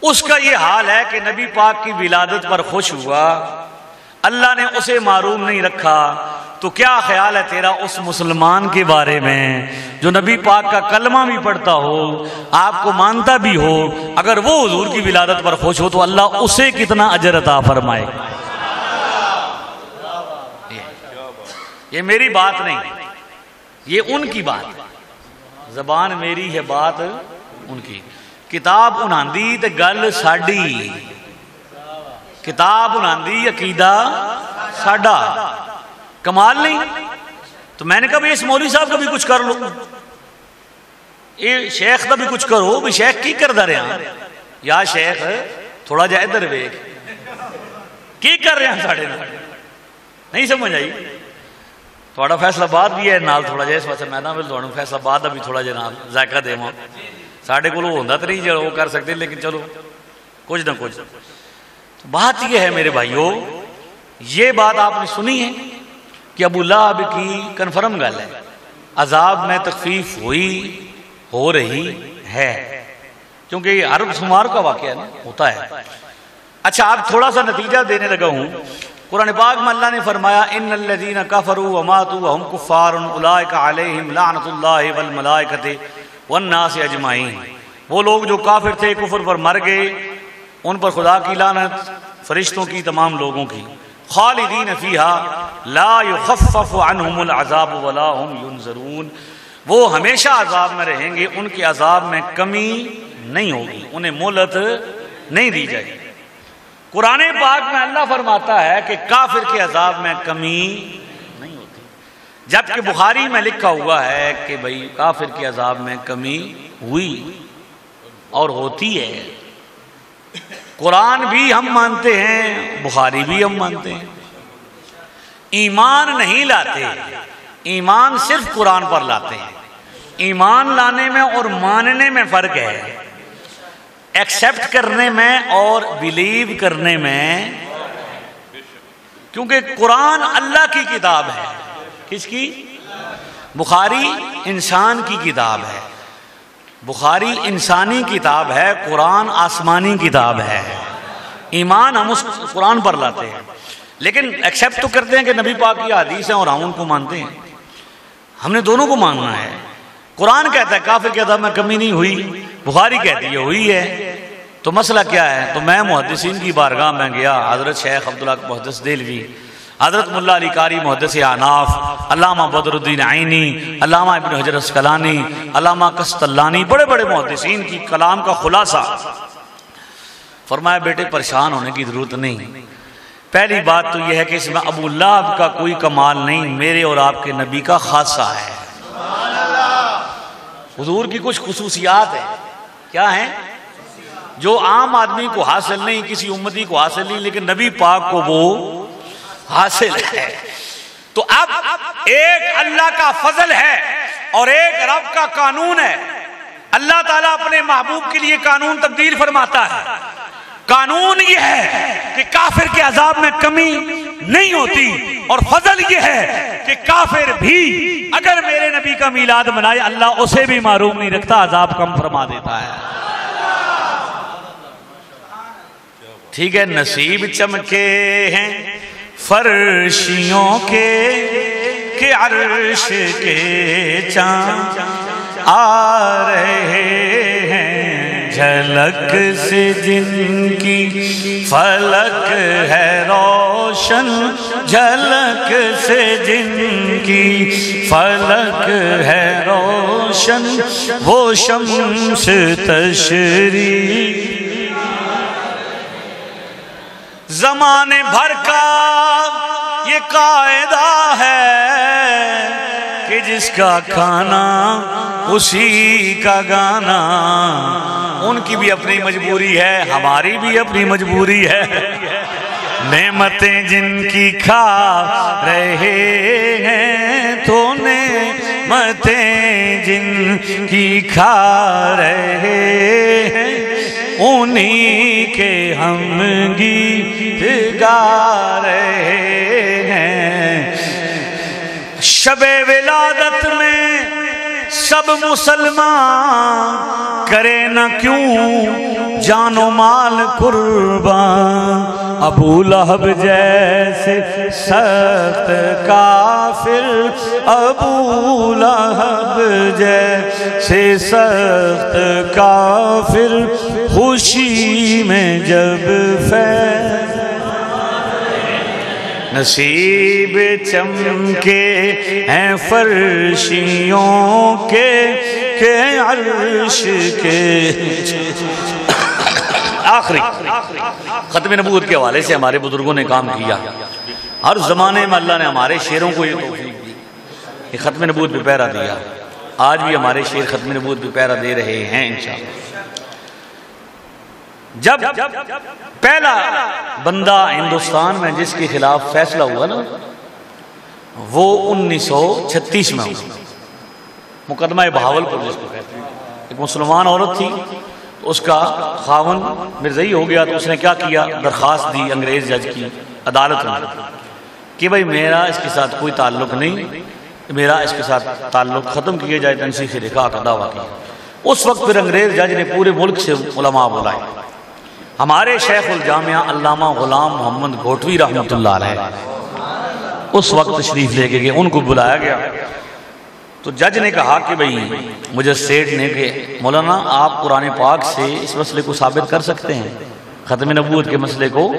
اس کا یہ حال ہے کہ نبی پاک کی ولادت پر خوش ہوا، اللہ نے اسے معروم نہیں رکھا، تو کیا خیال ہے تیرا اس مسلمان کے بارے میں جو نبی پاک کا کلمہ بھی پڑھتا ہو، آپ کو مانتا بھی ہو، اگر وہ حضور کی ولادت پر خوش ہو تو اللہ اسے کتنا اجر عطا فرمائے؟ یہ میری بات نہیں، یہ ان کی بات ہے، زبان میری ہے، بات ان کی۔ کتاب انہاندی تے گل ساڈی، کتاب انہاندی عقیدہ ساڈا، کمال نہیں؟ تو میں نے کہا بھئی اس مولوی صاحب کا بھی کچھ کر لو، یہ شیخ کا بھی کچھ کرو، بھی شیخ کی کر دا رہے ہیں؟ یا شیخ تھوڑا جا ادھر ویکھ کی کر رہے ہیں ساڑھے نال؟ نہیں سمجھ آئی؟ تھوڑا فیصلہ آباد بھی ہے نال، تھوڑا جا اس واسطے میں نہ تھوڑا فیصلہ آباد بھی تھوڑا جا نال ذائقہ دے ماں، ساڑھے کو ہوندہ تو نہیں جو وہ کر سکتے، لیکن چلو کچھ نہ کچھ۔ تو بات یہ ہے میرے بھائیوں، یہ بات آپ نے سنی ہے کہ ابو لہب کی کنفرم گل ہے، عذاب میں تخفیف ہو رہی ہے، کیونکہ یہ عرب شمار کا واقعہ ہے نا، ہوتا ہے۔ اچھا آپ تھوڑا سا نتیجہ دینے لگا ہوں، قرآن پاک میں اللہ نے فرمایا ان الذین کفروا وماتوا وهم کفار اولئک علیہم لعنت اللہ والملائکۃ والناس اجمعین، وہ لوگ جو کافر تھے، کفر پر مر گئے، ان پر خدا کی لعنت، فرشتوں کی، تمام لوگوں کی، خالدین فیہا لا یخفف عنہم العذاب ولا هم ینظرون، وہ ہمیشہ عذاب میں رہیں گے، ان کے عذاب میں کمی نہیں ہوگی، انہیں مہلت نہیں دی جائے گی۔ قرآن پاک میں اللہ فرماتا ہے کہ کافر کے عذاب میں کمی نہیں ہوتی، جبکہ بخاری میں لکھا ہوا ہے کہ بھئی کافر کے عذاب میں کمی ہوئی اور ہوتی ہے۔ قرآن بھی ہم مانتے ہیں، بخاری بھی ہم مانتے ہیں، ایمان نہیں لاتے، ایمان صرف قرآن پر لاتے ہیں۔ ایمان لانے میں اور ماننے میں فرق ہے، ایکسیپٹ کرنے میں اور بلیو کرنے میں، کیونکہ قرآن اللہ کی کتاب ہے۔ کس کی؟ بخاری انسان کی کتاب ہے، بخاری انسانی کتاب ہے، قرآن آسمانی کتاب ہے۔ ایمان ہم اس قرآن پر لاتے ہیں، لیکن ایکسیپٹ تو کرتے ہیں کہ نبی پاک کی حدیث ہیں اور ہم ان کو مانتے ہیں، ہم نے دونوں کو ماننا ہے۔ قرآن کہتا ہے کافر کے عذاب میں کمی نہیں ہوئی، بخاری کہتی ہے ہوئی ہے، تو مسئلہ کیا ہے؟ تو میں محدثین کی بارگاہ میں گیا، حضرت شیخ عبداللہ محدث دہلوی، حضرت ملا علی قاری محدث احناف، علامہ بدر الدین عینی، علامہ ابن حجر اسقلانی، علامہ قسطلانی، بڑے بڑے محدثین کی کلام کا خلاصہ۔ فرمایا بیٹے پریشان ہونے کی ضرورت نہیں، پہلی بات تو یہ ہے کہ اس میں ابو لہب کا کوئی کمال نہیں، میرے اور آپ کے نبی کا خاصہ ہے۔ حضور کی کچھ خصوصیات ہیں، کیا ہیں؟ جو عام آدمی کو حاصل نہیں، کسی امتی کو حاصل نہیں، لیکن نبی پاک کو وہ حاصل ہے۔ تو اب ایک اللہ کا فضل ہے اور ایک رب کا قانون ہے۔ اللہ تعالیٰ اپنے محبوب کے لیے قانون تبدیل فرماتا ہے۔ قانون یہ ہے کہ کافر کے عذاب میں کمی نہیں ہوتی، اور فضل یہ ہے کہ کافر بھی اگر میرے نبی کا میلاد منائے اللہ اسے بھی معروم نہیں رکھتا، عذاب کم فرما دیتا ہے۔ ٹھیک ہے، نصیب چمکے ہیں فرشیوں کے کہ عرش کے چاند آ رہے ہیں، جھلک سے جن کی فلک ہے روشن، جھلک سے جن کی فلک ہے روشن، وہ شمس تشریق زمانے بھر کا یہ قاعدہ ہے کہ جس کا کھانا اسی کا گانا۔ ان کی بھی اپنی مجبوری ہے، ہماری بھی اپنی مجبوری ہے، نعمتیں جن کی کھا رہے ہیں تو نعمتیں جن کی کھا رہے ہیں انہی کے ہم گیت گا رہے ہیں۔ شب ولادت میں سب مسلمان کرے نہ کیوں جان و مال قربان، ابو لہب جیسے سخت کافر، ابو لہب جیسے سخت کافر، خوشی میں جب فیض نصیب چمکے ہیں فرشیوں کے کہ عرش کے۔ آخری ختم نبوت کے حوالے سے ہمارے بزرگوں نے کام کیا، ہر زمانے میں اللہ نے ہمارے شیروں کو یہ توفیق دی کہ ختم نبوت پہ پہرا دیا۔ آج بھی ہمارے شیر ختم نبوت پہ پہرا دے رہے ہیں انشاءاللہ۔ جب پہلا بندہ ہندوستان میں جس کے خلاف فیصلہ ہوا نا، وہ 1936 میں ہوا، مقدمہ بہاولپور جس کو کہتے ہیں۔ ایک مسلمان عورت تھی، اس کا خاون مرزائی ہو گیا، تو اس نے کیا کیا، درخواست دی انگریز جج کی عدالت میں کہ بھئی میرا اس کے ساتھ کوئی تعلق نہیں، میرا اس کے ساتھ تعلق ختم کیا جائے، تنسیخ نکاح کا دعویٰ کیا۔ اس وقت پھر انگریز جج نے پورے ملک سے علماء بلائے۔ ہمارے شیخ الجامعہ علامہ غلام محمد گھوٹوی رحمۃ اللہ علیہ اس وقت تشریف لے کے گئے، ان کو بلایا گیا تو جج نے کہا کہ بھئی مجسد نے کہ مولانا آپ قرآن پاک سے اس مسئلے کو ثابت کر سکتے ہیں، ختم نبوت کے مسئلے کو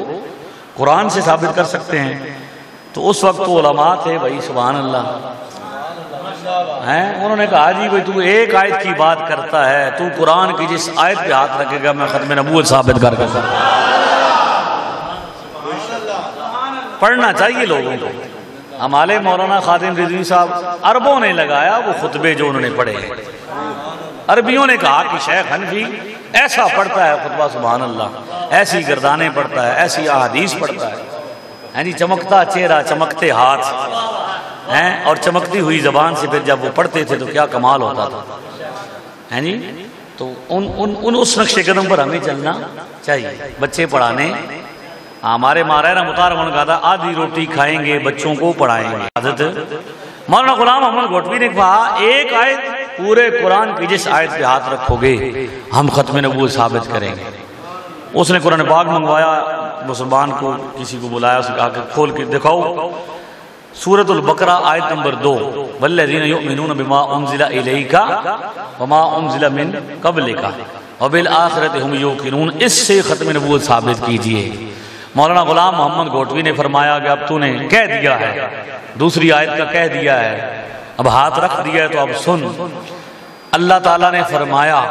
قرآن سے ثابت کر سکتے ہیں؟ تو اس وقت تو علماء تھے بھئی، سبحان اللہ، انہوں نے کہا جی بھئی تو ایک آیت کی بات کرتا ہے، تو قرآن کی جس آیت پہ ہاتھ رکھے گا میں ختم نبوت ثابت کر سکتا ہوں۔ پڑھنا چاہیے لوگوں کو۔ ہمارے مولانا خادم رضوی صاحب عربوں نے لگایا وہ خطبے جو انہوں نے پڑھے ہیں، عربیوں نے کہا کہ شیخ حنفی ایسا پڑھتا ہے خطبہ، سبحان اللہ، ایسی گردانیں پڑھتا ہے، ایسی احادیث پڑھتا ہے، جی چمکتا چہرہ، چمکتے ہاتھ اور چمکتی ہوئی زبان سے پھر جب وہ پڑھتے تھے تو کیا کمال ہوتا تھا، جی۔ تو اس نقش قدم پر ہمیں چلنا چاہیے، بچے پڑھانے۔ ہمارے ماہرہ مطالعہ نے کہا تھا آدھی روٹی کھائیں گے بچوں کو پڑھائیں گے، عادت۔ مولانا غلام محمد گھوٹوی نے کہا ایک آیت پورے قرآن کی جس آیت پہ ہاتھ رکھو گے ہم ختم نبوت ثابت کریں گے۔ اس نے قرآن پاک منگوایا، مسلمان کو کسی کو بلایا، اسے کہا کہ کھول کے دکھاؤ سورۃ البقرہ آیت نمبر 2، والذین یؤمنون بما انزل الیک وما انزل من قبلک وبالآخرۃ ھم یوقنون، اس سے ختم نبوت ثابت کیجئے۔ مولانا غلام محمد گھوٹوی نے فرمایا کہ اب تو نے کہہ دیا ہے، دوسری آیت کا کہہ دیا ہے، اب ہاتھ رکھ دیا ہے تو اب سن۔ اللہ تعالیٰ نے فرمایا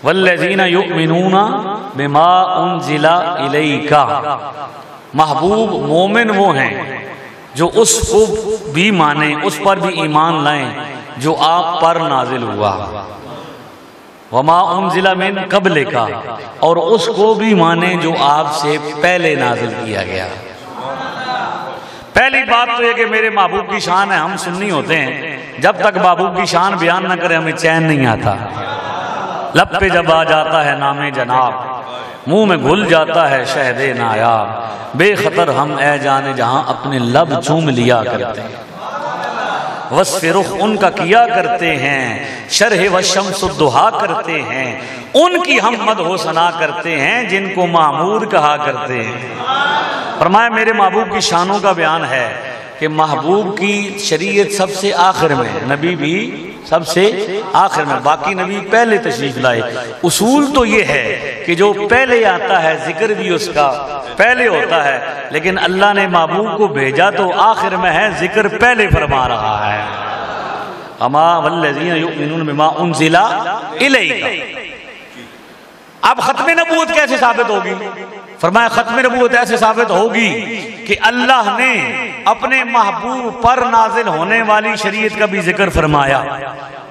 والذین یؤمنون بما انزل الیک، محبوب مومن وہ ہیں جو اس کو بھی مانیں، اس پر بھی ایمان لائیں جو آپ پر نازل ہوا، وما انزل من قبلک، اور اس کو بھی مانیں جو آپ سے پہلے نازل کیا گیا۔ پہلی بات تو یہ کہ میرے محبوب کی شان ہے، ہم سنی ہوتے ہیں، جب تک محبوب کی شان بیان نہ کرے ہمیں چین نہیں آتا۔ لب پہ جب آ جاتا ہے نام جناب، منہ میں گھل جاتا ہے شہد نایاب، بے خطر ہم اے جانے جہاں اپنے لب چوم لیا کرتے ہیں، وصف رخ ان کا کیا کرتے ہیں، شرح و شمس الضحیٰ کرتے ہیں، ان کی ہم مدح و ثنا کرتے ہیں جن کو معمور کہا کرتے ہیں۔ فرمایا میرے محبوب کی شانوں کا بیان ہے کہ محبوب کی شریعت سب سے آخر میں، نبی بھی سب سے آخر میں، باقی نبی پہلے تشریف لائے۔ اصول تو یہ ہے کہ جو پہلے آتا ہے ذکر بھی اس کا پہلے ہوتا ہے، لیکن اللہ نے محبوب کو بھیجا تو آخر میں ہے، ذکر پہلے فرما رہا ہے۔ اما والذین یؤمنون بما انزل الیک۔ اب ختم نبوت کیسے ثابت ہوگی؟ فرمایا ختم نبوت ایسے ثابت ہوگی کہ اللہ نے اپنے محبوب پر نازل ہونے والی شریعت کا بھی ذکر فرمایا،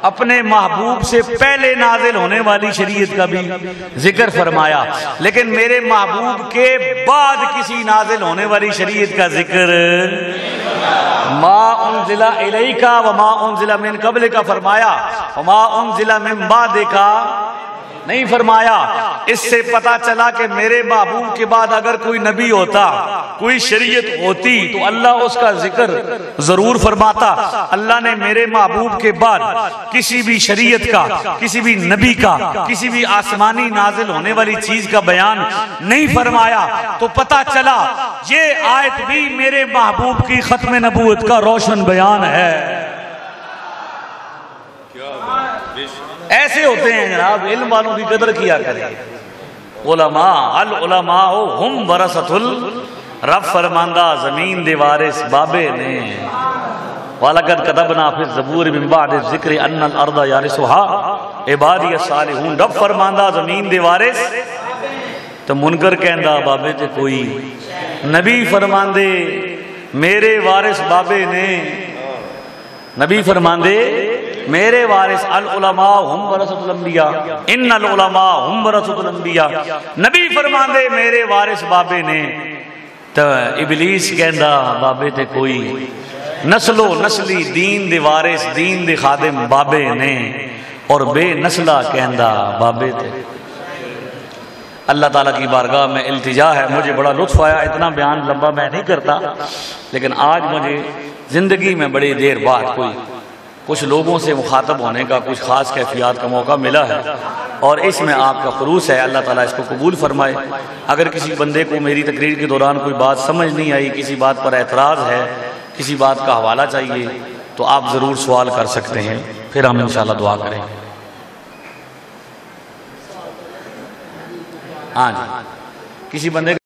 اپنے محبوب سے پہلے نازل ہونے والی شریعت کا بھی ذکر فرمایا، لیکن میرے محبوب کے بعد کسی نازل ہونے والی شریعت کا ذکر ما انزل الیک وما انزل من قبلک فرمایا، وما انزل من بعدک نہیں فرمایا۔ اس سے پتا چلا کہ میرے محبوب کے بعد اگر کوئی نبی ہوتا، کوئی شریعت ہوتی تو اللہ اس کا ذکر ضرور فرماتا۔ اللہ نے میرے محبوب کے بعد کسی بھی شریعت کا، کسی بھی نبی کا، کسی بھی آسمانی نازل ہونے والی چیز کا بیان نہیں فرمایا۔ تو پتا چلا یہ آیت بھی میرے محبوب کی ختم نبوت کا روشن بیان ہے۔ ایسے ہوتے ہیں جناب، علم والوں کی قدر کیا کریں۔ علماء العلماء ہم ورثۃ رب فرماندہ زمین دے وارث بابے نے۔ وَلَقَدْ كَتَبْنَا فِي الزَّبُورِ مِن بَعْدِ الذِّكْرِ أَنَّ الْأَرْضَ يَرِثُهَا عِبَادِيَ الصَّالِحُونَ۔ رب فرماندہ زمین دے وارث تو منکر کہندا بابے تے کوئی نبی فرماندے میرے وارث بابے نے۔ نبی فرماندے میرے وارث العلماء ہم ورثۃ الانبیاء ان العلماء ہم ورثۃ الانبیاء۔ نبی فرماندے میرے وارث بابے نے۔ تو ابلیس کہندا بابے تے کوئی نسل و نسلی دین دے وارث دین دے خادم بابے نے، اور بے نسلہ کہندا بابے تے۔ اللہ تعالیٰ کی بارگاہ میں التجا ہے، مجھے بڑا لطف آیا، اتنا بیان لمبا میں نہیں کرتا، لیکن آج مجھے زندگی میں بڑی دیر بعد کچھ لوگوں سے مخاطب ہونے کا، کچھ خاص کیفیات کا موقع ملا ہے، اور اس میں آپ کا خلوص ہے۔ اللہ تعالیٰ اس کو قبول فرمائے۔ اگر کسی بندے کو میری تقریر کے دوران کوئی بات سمجھ نہیں آئی، کسی بات پر اعتراض ہے، کسی بات کا حوالہ چاہیے، تو آپ ضرور سوال کر سکتے ہیں، پھر ہم انشاءاللہ دعا کریں گے۔ ہاں جی، کسی بندے